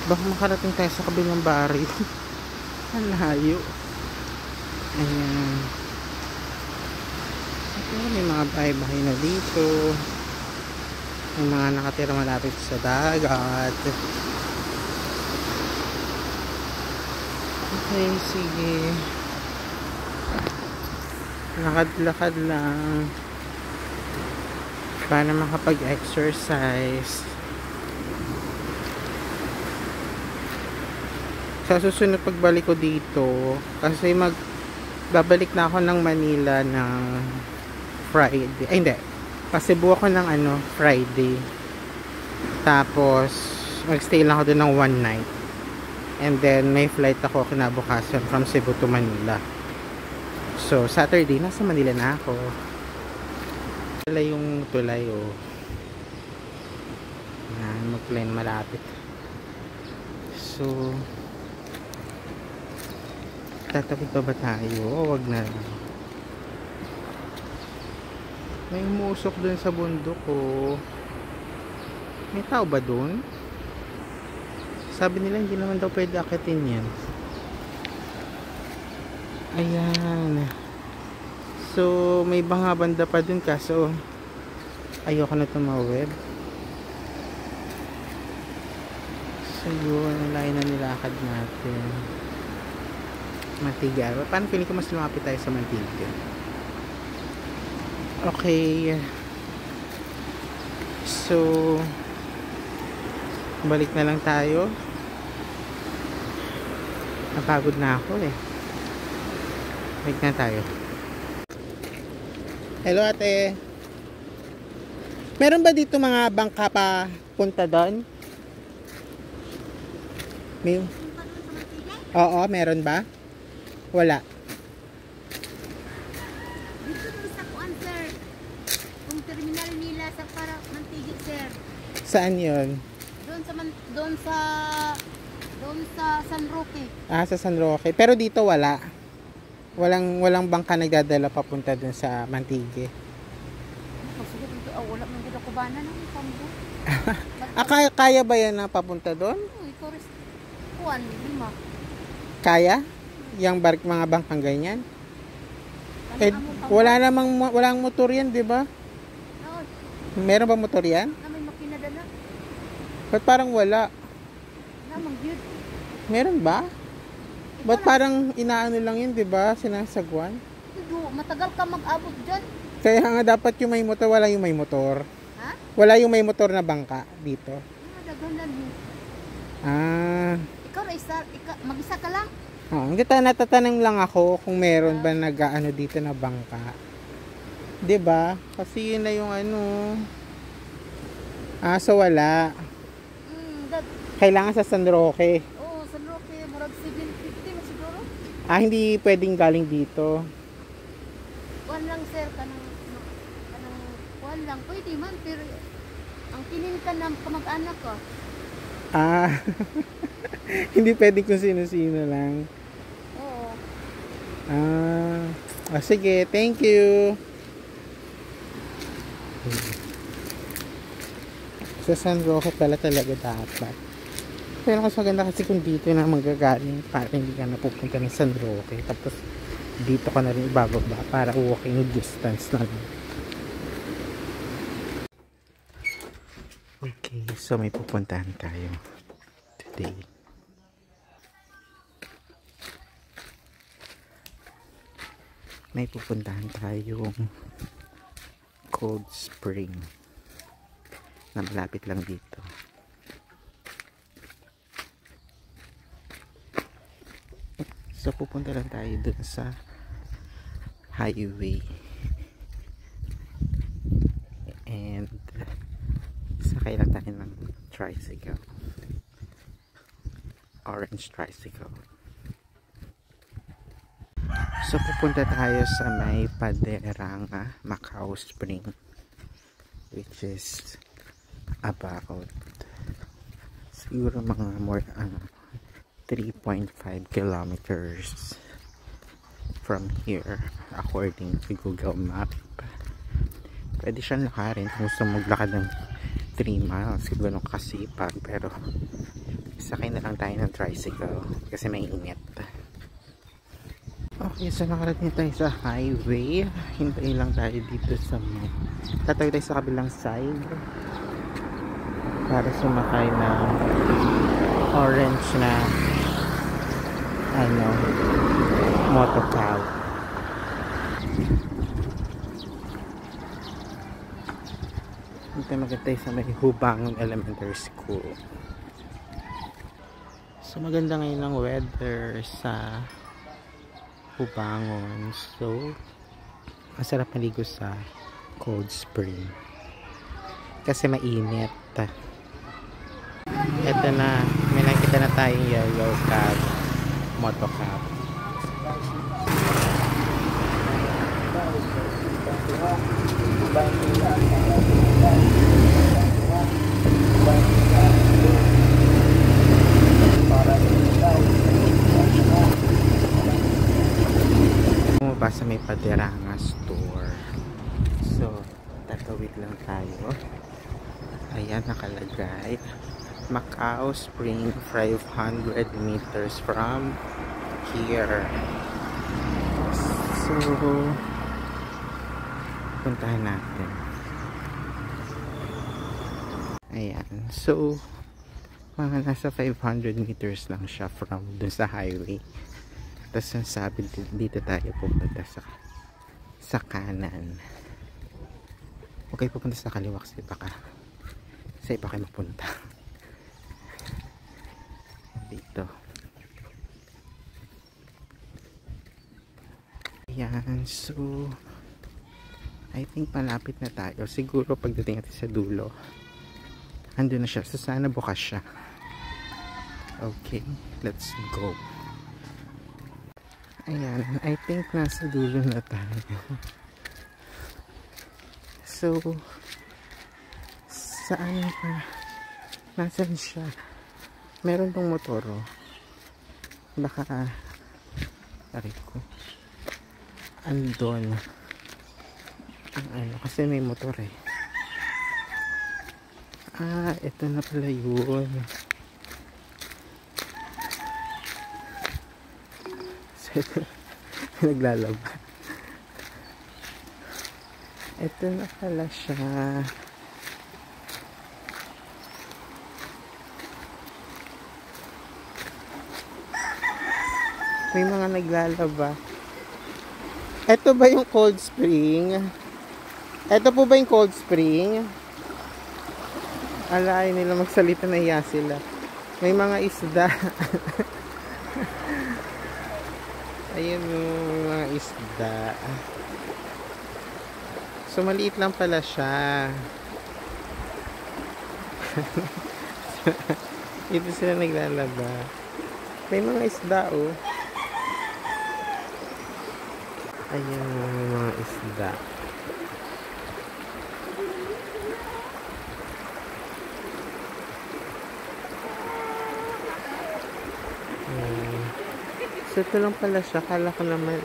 Baka makarating tayo sa kabilang bari. Ang layo. Ayan. Okay, may mga bahay-bahay na dito. May mga nakatira malapit sa dagat. Okay, sige. Lakad-lakad lang para makapag-exercise. Sa susunod pagbalik ko dito, kasi babalik na ako ng Manila ng Friday. Ay, hindi. Pasibu ako ng Friday. Tapos, magstay lang ako doon ng 1 night. And then, may flight ako kinabukasan from Cebu to Manila. So, Saturday, nasa Manila na ako. Wala yung tulay, oh. Mag-plane malapit. So, tatapid pa ba tayo? O, wag na lang. May umusok dun sa bundok, oh. May tao ba dun? Sabi nila hindi naman daw pwede akitin yan. Ayan. So, may banga banda pa dun kaso ayoko na tumawid. So, yun. Ang layo na nilakad natin. Mantiga. Paano feeling ko mas lumapit tayo sa Mantiga? Okay. So, balik na lang tayo. Napagod na ako eh. Balik na tayo. Hello ate. Meron ba dito mga bangka pa punta doon? May... Oo, meron ba? Wala. Dito sa kuan, sir. Kung terminal nila sa para Mantigit, sir. Saan 'yon? Doon sa San Roque. Ah, sa San Roque. Pero dito wala. Walang bangka nagdadala papunta dun sa Mantigue. Sige, dito wala man dito kubanan ng pambu. Kaya ba yan na papunta doon? Tourist kuan 5. Kaya? Yang mga bangkang ganyan? Eh, walang motor yan, di ba? Meron ba motor yan? May makina dala. Ba't parang wala? Namang yun. Meron ba? Ba't parang inaano lang yun, di ba? Sinasagwan? Matagal ka mag-abot dyan. Kaya nga dapat yung may motor, wala yung may motor. Ha? Wala yung may motor na bangka dito. Daganan mo. Ah. Ikaw mag-isa ka lang? Hindi natatanong lang ako kung meron ba nag-ano dito na bangka. 'Di ba? Kasi yun na yung so wala. Kailangan sa San Roque. Oo, San Roque, murag 750 siguro. Hindi pwedeng galing dito. Kuan lang sir, kanang kuan lang pwede man pero ang kinin ka ng kamag-anak ko. Hindi pwedeng kung sino-sino lang. Oo. Sige, thank you. Sa San Roque pala talaga dapat. pero mas maganda kasi kung dito na manggagaling para hindi ka napupunta ng San Roque. Tapos dito ka na rin ibababa para walking distance na lang. Okay, so may pupuntahan tayo today. May pupuntahan tayong Cold Spring na malapit lang dito. So pupunta lang tayo dun sa highway and sakay lang tayo ng tricycle, orange tricycle. So pupunta tayo sa may Paderanga, Macau Spring, which is about siguro mga more 3.5 kilometers from here according to Google Map. Pwede siyang lakarin kung gusto maglakad ng 3 miles kung ganun kasipag, pero sakay na lang tayo ng tricycle kasi may init. Okay, so nakarating tayo sa highway. Hintayin lang tayo dito sa tatawid tayo sa kabilang side para sumakay ng orange na motocab. Hintayin magantay sa may Hubangon Elementary School. So maganda ngayon ang weather sa Hubangon. So masarap maligo sa Cold Spring kasi mainit. Ito na, may nakita na tayong yellow cab, motocab. Basta may Paderanga store. So tatawid lang tayo. Ayan, nakalagay Macau Spring 500 meters from here. So puntahan natin. Ayan, so mga nasa 500 meters lang siya from dun sa highway. Tapos ang sabi dito tayo pupunta sa kanan. Okay, pupunta sa kaliwa kasi baka sa iba kayo mapunta. Dito. Ayan, so I think malapit na tayo. Siguro pagdating natin sa dulo, andun na siya. So sana bukas siya. Okay, let's go. Ayan, I think nasa dulo na tayo. So saan pa? Nasaan siya? Meron tong motor, oh. Baka tarik ko andon ang kasi may motor eh. Ito na pala yun. So ito naglalaba. Ito na pala siya. May mga naglalaba. Ito ba yung Cold Spring? Ito po ba yung Cold Spring? Alaay nila magsalita, na iya sila. May mga isda. Ayun, may mga isda. So maliit lang pala siya. Ito sila naglalaba. May mga isda, oh. Ayan, may mga isda. So ito lang pala siya. Kala ko naman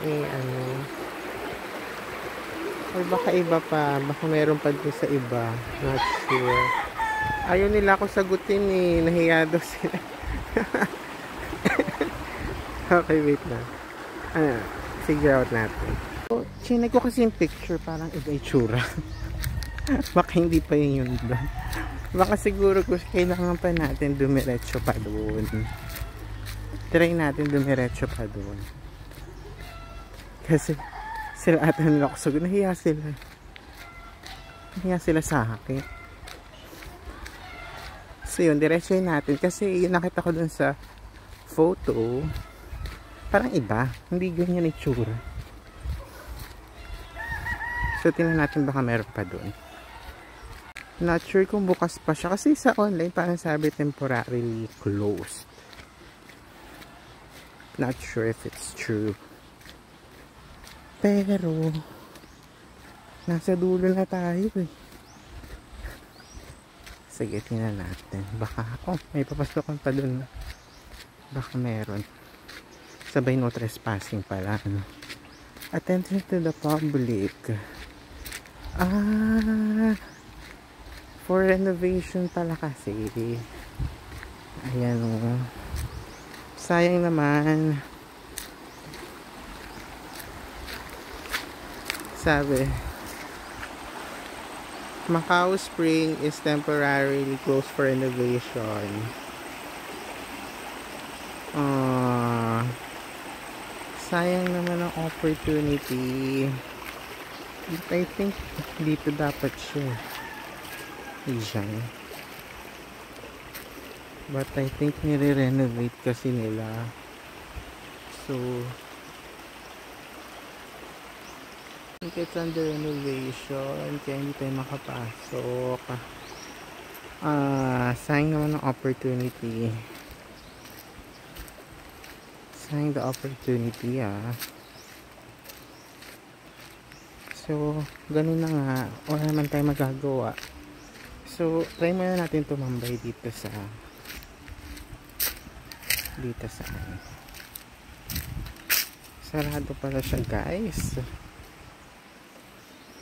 or baka iba pa. Baka meron pa din sa iba. Not sure. Ayaw nila ako sagutin eh. Nahiya daw sila. Okay, wait na. Figure out natin. So, chinay ko kasi yung picture, parang iba itsura. Baka hindi pa yun doon. Baka siguro kailangan pa natin dumiretso pa doon. Try natin dumiretso pa doon. Kasi sila ata nila ako sagot. Nahiya sila. Nahiya sila sa akin. So yun, diretsoin natin. Kasi yun nakita ko dun sa photo. Parang iba. Hindi ganyan itsura. So tingnan natin baka meron pa doon. Not sure kung bukas pa siya. Kasi sa online parang sabi temporarily closed. Not sure if it's true. Pero nasa dulo na tayo eh. Sige, tingnan natin. Baka, may papasokan pa dun. Baka meron. Sabay no trespassing pala. Ano? Attention to the public. For renovation pala kasi. Ayan o. Sayang naman. Sabi, Macau Spring is temporarily closed for renovation. Sayang naman ang opportunity. But I think dito dapat siya. Diyan. But I think nire-renovate kasi nila. So I think it's under renovation. Kaya hindi tayo makapasok. Sayang naman ang opportunity. Sayang the opportunity So ganun na nga. Wala naman tayo magagawa. So try muna natin tumambay dito sa sarado pala siya guys.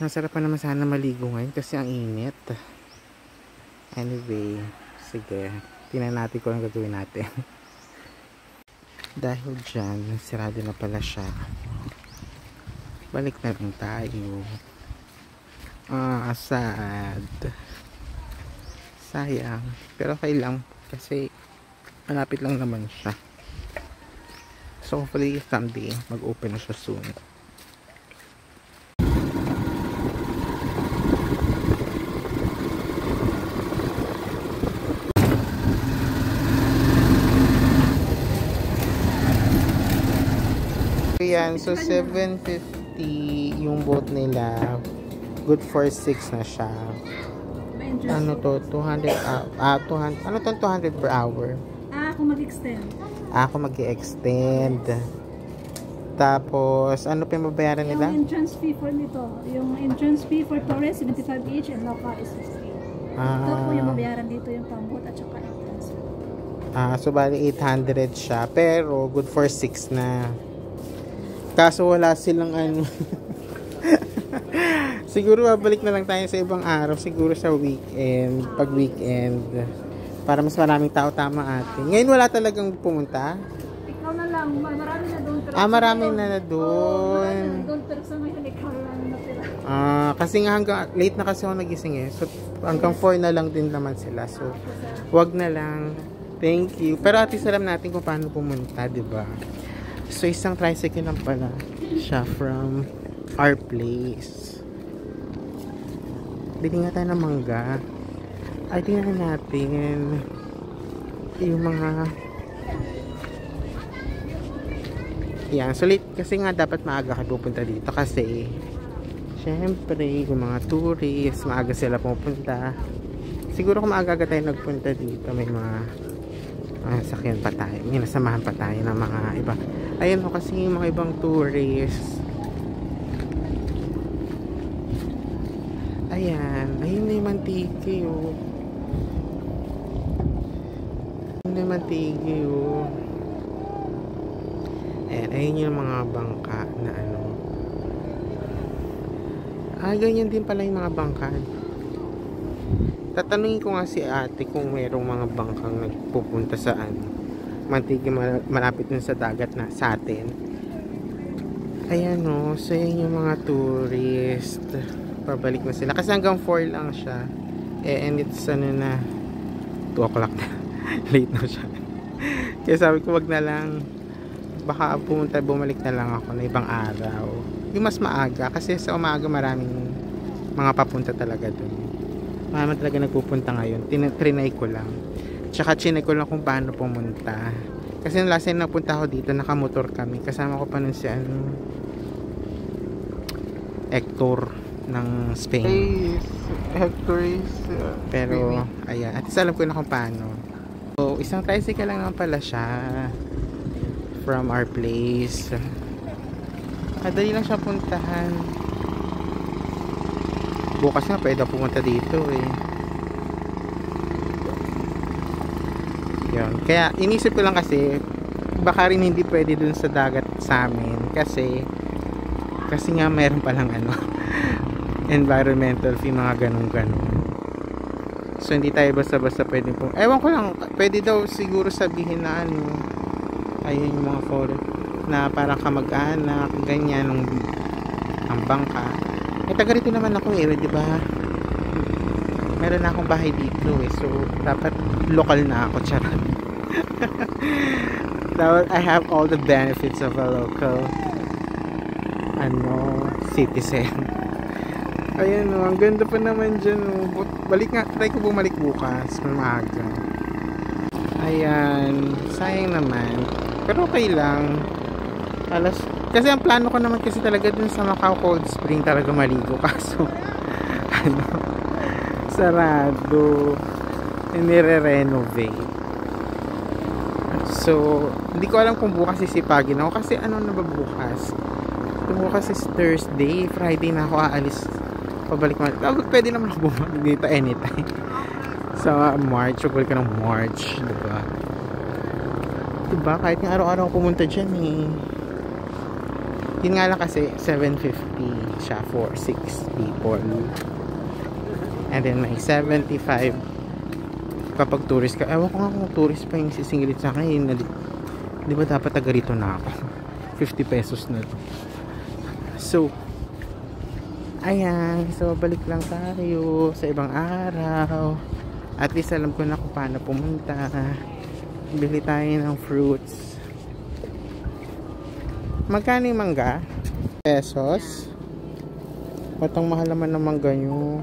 Nasarap pa naman sana maligo ngayon kasi ang init. Anyway, sige, tingnan natin kung ang gagawin natin. Dahil dyan sarado na pala siya, balik na lang tayo. Sad, sayang, pero okay lang kasi malapit lang naman siya. So hopefully someday mag-open na siya soon. Ayan, so 750 yung boat nila. Good for 6 na siya. Ano to? 200 ano to? 200 per hour. Ako mag-extend. Ako mag-extend. Tapos, ano pa yung mabayaran nila? Yung entrance fee for nito. Yung entrance fee for tourist, 75 each, and local is 50. Ito po yung mabayaran dito, yung pambot at saka entrance fee. So bali 800 siya. Pero, good for 6 na. Kaso wala silang ano. Siguro babalik na lang tayo sa ibang araw. Siguro sa weekend. Pag weekend. Para mas maraming tao tama atin. Ngayon wala talagang pumunta. Ikaw na lang. Marami na doon. Marami na doon. Doon pero sa may halikaran na natira. Kasi nga hanggang late na kasi ako nagising eh. So hanggang 4 na lang din naman sila. So wag na lang. Thank you. Pero at least alam natin kung paano pumunta, 'di ba? So isang tricycle lang pala siya from our place. Bili nga tayo ng mangga. Ay, tingnan natin yung mga yan. So late kasi nga dapat maaga kayo pupunta dito kasi syempre yung mga tourists maaga sila pupunta. Siguro kung maaga tayo nagpunta dito may mga sakyan pa tayo, may nasamahan pa tayo ng mga iba. Ayun o, kasi yung mga ibang tourists. Ayan, ayun na yung Mantique o. Ayun na yung Mantique o. Ayan, ayun yung mga bangka na ano. Ganyan din pala yung mga bangka. Tatanungin ko nga si ate kung mayroong mga bangkang nagpupunta saan Mantigi malapit dun sa dagat na sa atin. Ayan o, so yun yung mga tourist. Pabalik na sila. Kasi hanggang 4 lang siya. And it's ano na, 2 o'clock na. Late na siya. Kaya sabi ko wag na lang. Baka bumalik na lang ako na ibang araw. Yung mas maaga. Kasi sa umaga maraming mga papunta talaga dun. Marami talaga nagpupunta ngayon. Trinay ko lang. Tsaka chinay ko lang kung paano pumunta. Kasi nung last time napunta ako dito, nakamotor kami. Kasama ko pa nun si Hector ng Spain. Hector is pero ayan, at least alam ko na kung paano. So isang tricycle lang naman pala siya from our place. Madali lang siya puntahan. Bukas nga pwede pumunta dito eh. Yun. Kaya inisip ko lang kasi baka rin hindi pwede dun sa dagat sa amin kasi nga meron palang environmental fee, mga ganun. So hindi tayo basta-basta pwede po. Ewan ko lang, pwede daw siguro sabihin na ayun yung mga foreign na parang kamag-anak, ganyan ang bangka. Taga rito naman ako di ba? Meron na akong bahay dito so dapat local na ako, charot. I have all the benefits of a local citizen. Ayan ang ganda pa naman dyan try ko bumalik bukas maaga. Ayan, sayang naman pero okay lang. Kasi ang plano ko naman kasi talaga dun sa Macau Cold Spring talaga maligo kaso sarado, nire-renovate. So hindi ko alam kung bukas sisipagin ako kasi na ba bukas? Bukas is Thursday, Friday na ako aalis pabalik mo. Pwede naman ako bumalik dito anytime sa March, balik ka ng March, diba? Kahit nga araw-araw pumunta dyan yun nga lang kasi 750 siya for 6 people. And then may 75 kapag tourist ka. Ewan ko nga kung tourist pa yung sisingilid sa akin. Di ba dapat taga rito na ako? 50 pesos na to. So ayan, so balik lang tayo sa ibang araw. At least alam ko na kung paano pumunta. Bili tayo ng fruits. Magkano yung mangga? Pesos? Patang mahal naman ng mangga nyo.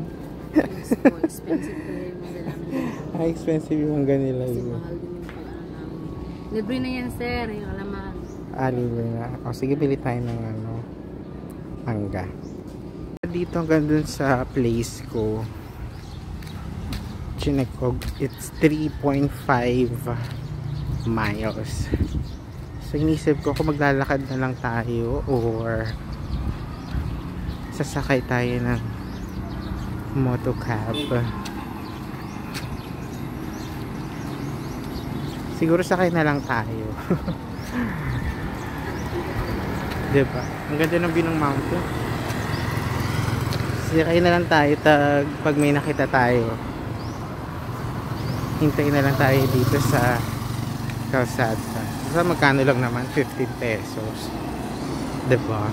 Expensive pa yung mangga namin. Expensive yung mangga nila yun. Mahal din yung pag-anam. Libre na yan, sir. Yung alaman. Libre na. O sige, bili tayo ng mangga. Dito hanggang dun sa place ko. Chinek ko, it's 3.5 miles. So inisip ko kung maglalakad na lang tayo or sasakay tayo ng motocab. Siguro sakay na lang tayo. Diba? Ang ganda ng Binong Mountain. Sakay na lang tayo pag may nakita tayo. Hintayin na lang tayo dito sa kalsada. So magkano lang naman? 15 pesos. Diba?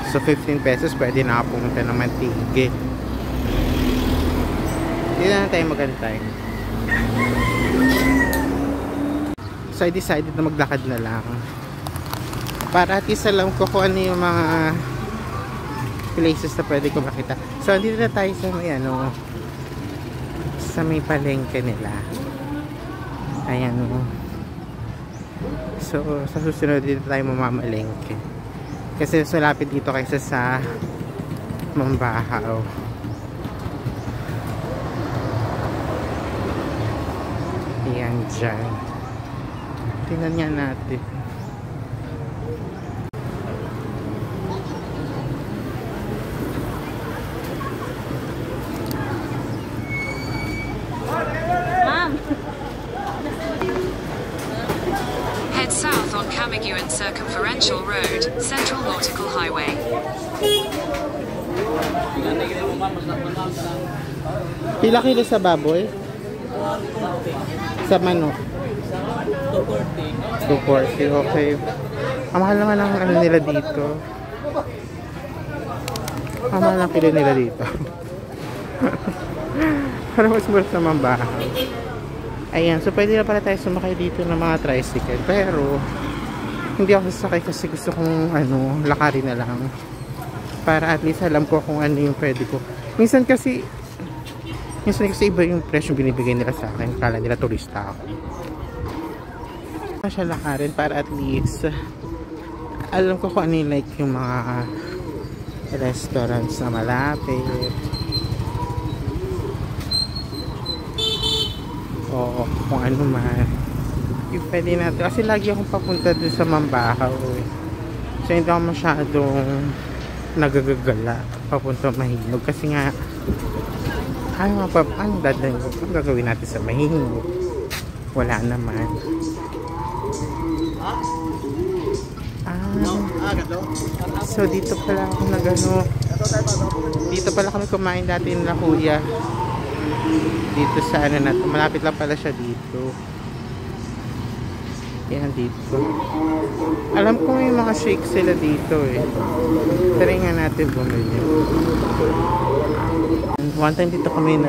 So 15 pesos pwede na pumunta ng Mantigit. Hindi na tayo magantay. So I decided na maglakad na lang para at least alam ko kung ano yung mga places na pwede ko makita. So dito na tayo sa may sa may palengke nila. Ayan so sa susunod dito tayo mamamalengke kasi mas malapit dito kaysa sa Mambahaw. Ayan dyan, tingnan nga natin. Head south on Camiguin Circumferential Road, Central Nautical Highway. Pila kilo sa baboy? Sa manok? 240, okay. Ang mahal naman ang ano nila dito. Ang mahal ang pili nila dito. Parang mas mura sa Mambahaw. Ayan, so pwede na pala tayo sumakay dito ng mga tricycle. Pero, hindi ako sasakay kasi gusto kong lakarin na lang. Para at least alam ko kung ano yung pwede ko. Minsan kasi iba yung presyo binibigay nila sa akin. Kala nila turista ako. Siya lakarin para at least alam ko kung ano yung like yung mga restaurants na malapit. O kung ano man yung pwede natin. Kasi lagi akong papunta dun sa Mambahaw eh. So hindi ako masyadong nagagagala papunta Mahinog. Kasi nga ang gagawin natin sa Mahinog? Wala naman. So dito pala ako dito pala kami kumain dati nila kuya. Dito sa na to. Malapit lang pala siya dito. Yan dito. Alam ko may mga shake sila dito eh. Try nga natin bumili. One time dito kami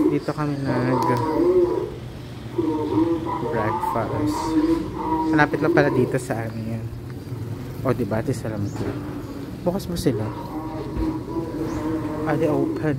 dito kami breakfast. Malapit lang pala dito sa yan. O diba? Alam ko. Bukas mo sila. They open.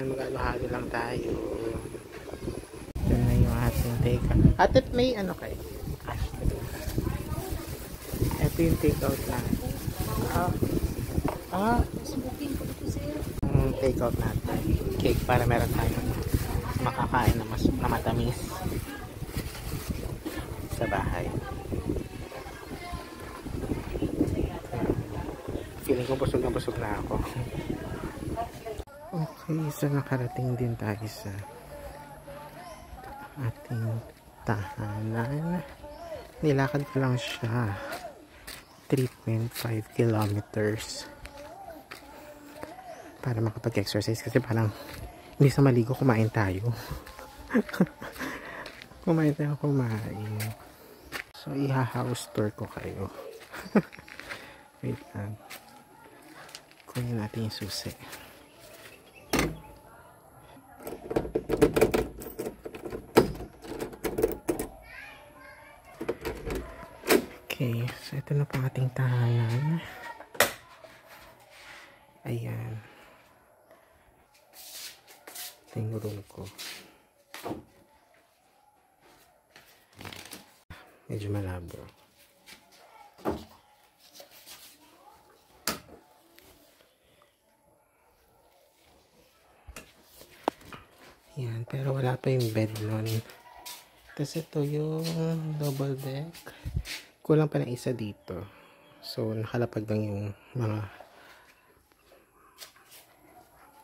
Mag-halo lang tayo. Ito na yung ating take-out. Ate, may kayo? Ito yung take-out lang. Take-out natin. Cake para meron tayong makakain na matamis sa bahay. Feeling ko busog na ako. Okay, so nakarating din tayo sa ating tahanan. Nilakad ko lang siya 3.5 kilometers para makapag-exercise kasi parang hindi sa maligo kumain tayo. kumain. So iha-house tour ko kayo. Wait lang. Kunin natin yung susi. Okay, so ito na po ating tahanan. Ayan. Ito yung room ko. Medyo malabo. Ayan, pero wala pa yung bed nun. Tapos ito yung double deck. Kulang pa ng isa dito. So, nakalapag lang yung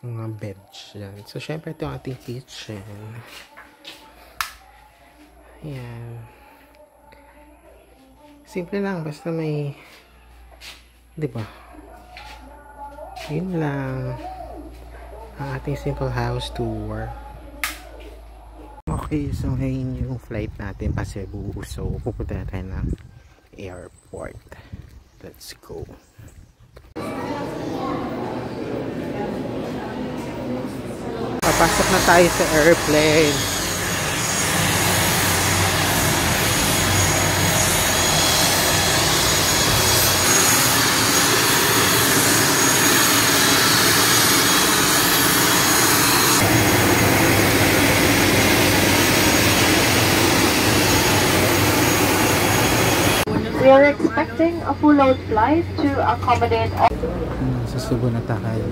mga bench dyan. So, syempre ito ang ating kitchen. Ayan. Simple lang. Basta may diba? Yun lang. Ang ating simple house tour. Okay, so ngayon yung flight natin pa Cebu. So, pupunta na tayo ng airport. Let's go. Papasok na tayo sa airplane. We are expecting a full-out flight to accommodate all. Sa Cebu na tayo.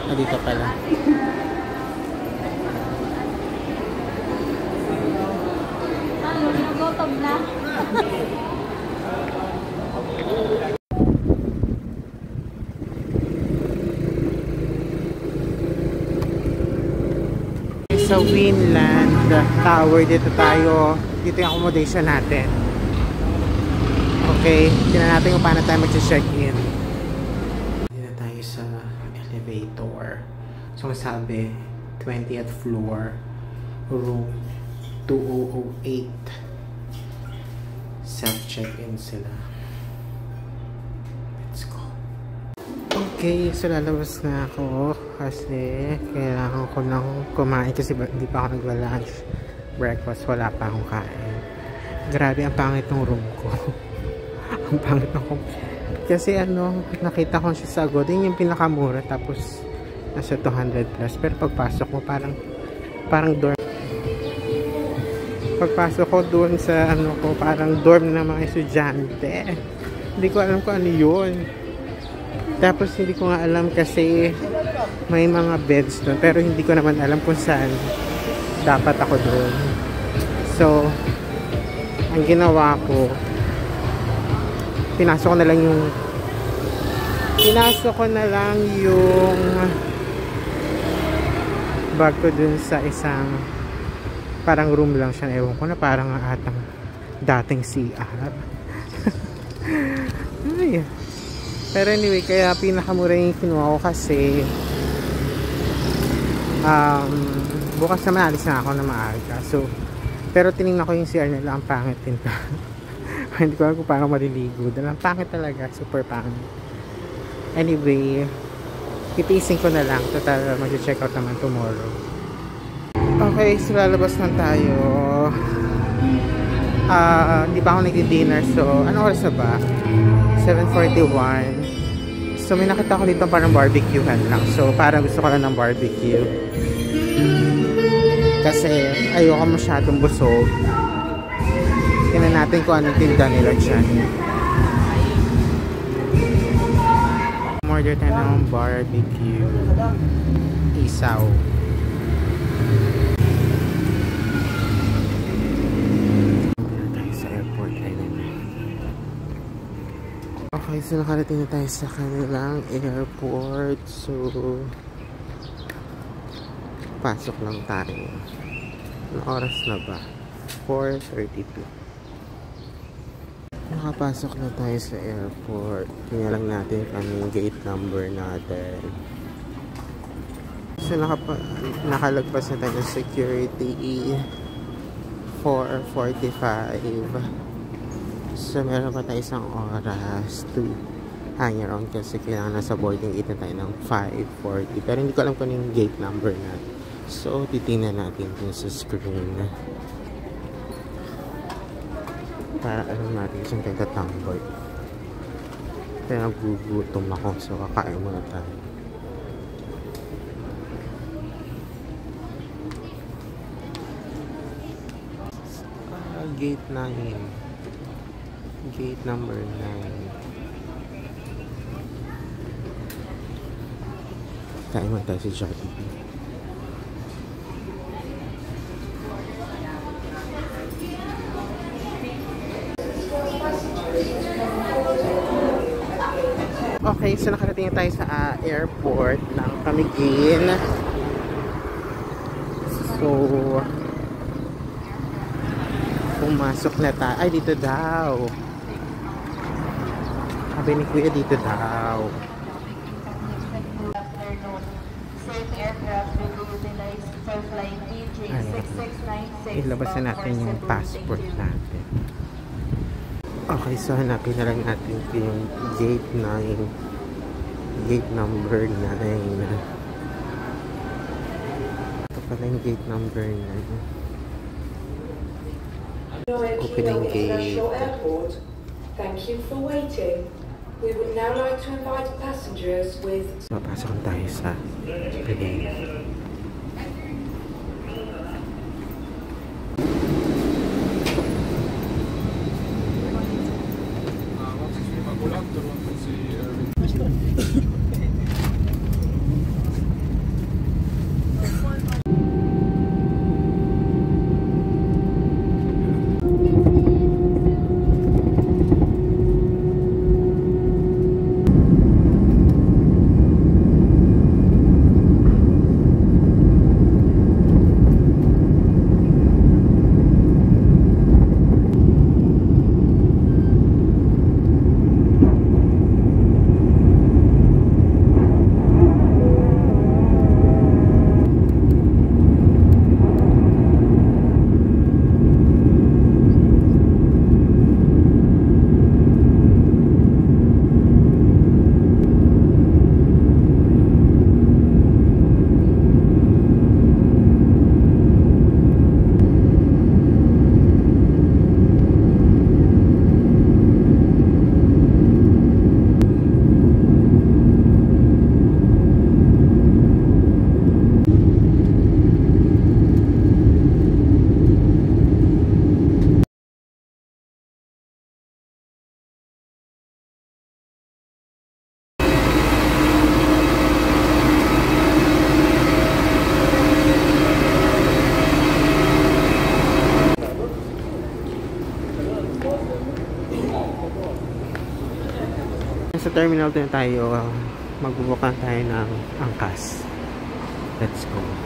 Dito pala. Nagutom na. Sa Winland Tower, dito tayo. Dito yung accommodation natin. Okay, tingnan natin kung paano tayo mag-check-in. Dito tayo sa elevator. So, masabi, 20th floor, room 2008. Self-check-in sila. Let's go. Okay, so lalabas na ako kasi kailangan ko nang kumain kasi hindi pa ako nagla-lunch. Breakfast, wala pa akong kain. Grabe, ang pangit ng room ko. Ang pangit ng room. Kasi nakita ko siya sa Agoda, yung pinakamura, tapos nasa 200 plus. Pero pagpasok mo, parang dorm. Pagpasok ko doon sa parang dorm ng mga estudyante. Hindi ko alam kung ano yun. Tapos hindi ko nga alam kasi may mga beds doon, pero hindi ko naman alam kung saan dapat ako doon. So, ang ginawa ko, pinasok ko na lang yung bag ko dun sa isang parang room lang siya. Ewan ko na, parang atang dating CR. Ay. Pero anyway, kaya pinakamura yung kinuha ko kasi bukas naman alis na ako na maaga. So, pero tinignan ko yung CR nila, ang pangit din pa. Hindi ko alam kung paano maliligo. Ang pangit talaga, super pangit. Anyway, itising ko na lang. Total, mag-check out naman tomorrow. Okay, so lalabas na tayo. Hindi pa ako nag-dinner. So, anong oras na ba? 7:41. So, may nakita ko dito parang barbecuehan lang. So, parang gusto ko lang ng barbecue. Kasi, ayoko masyadong busog. Tingnan natin kung anong tinda nila dyan. Order tayo ng barbecue. Isaw. Okay, so nakarating na tayo sa kanilang airport. So, pasok lang tayo. Anong oras na ba? 4:32. Nakapasok na tayo sa airport. Tingnan lang natin kung yung gate number natin. So, nakalagpas na tayo sa security. 4:45. So, meron pa tayo isang oras to hang around kasi kailangan nasa boarding gate na tayo ng 5:40. Pero hindi ko alam kung yung gate number na. So, titingnan natin dun sa screen. Para alam natin saan tayo tatambay. Kaya nagugutom ako. So, kakain muna tayo. Gate 9. Gate number 9. Kain mo tayo sa Jollibee. Okay, so nakarating tayo sa airport ng Camiguin. So, pumasok na tayo. Ay, dito daw. Sabi ni Kuya, dito daw. Ayan. Ilabas na natin yung passport natin. Okay, so hanapin na lang natin yung gate 9. Gate number 9. Ito pala yung gate number 9. Opening gate. Thank you for waiting. We would now like to invite passengers with... Papasok tayo sa plane. Nasa terminal 2 na tayo. Magbubukan tayo ng angkas. Let's go.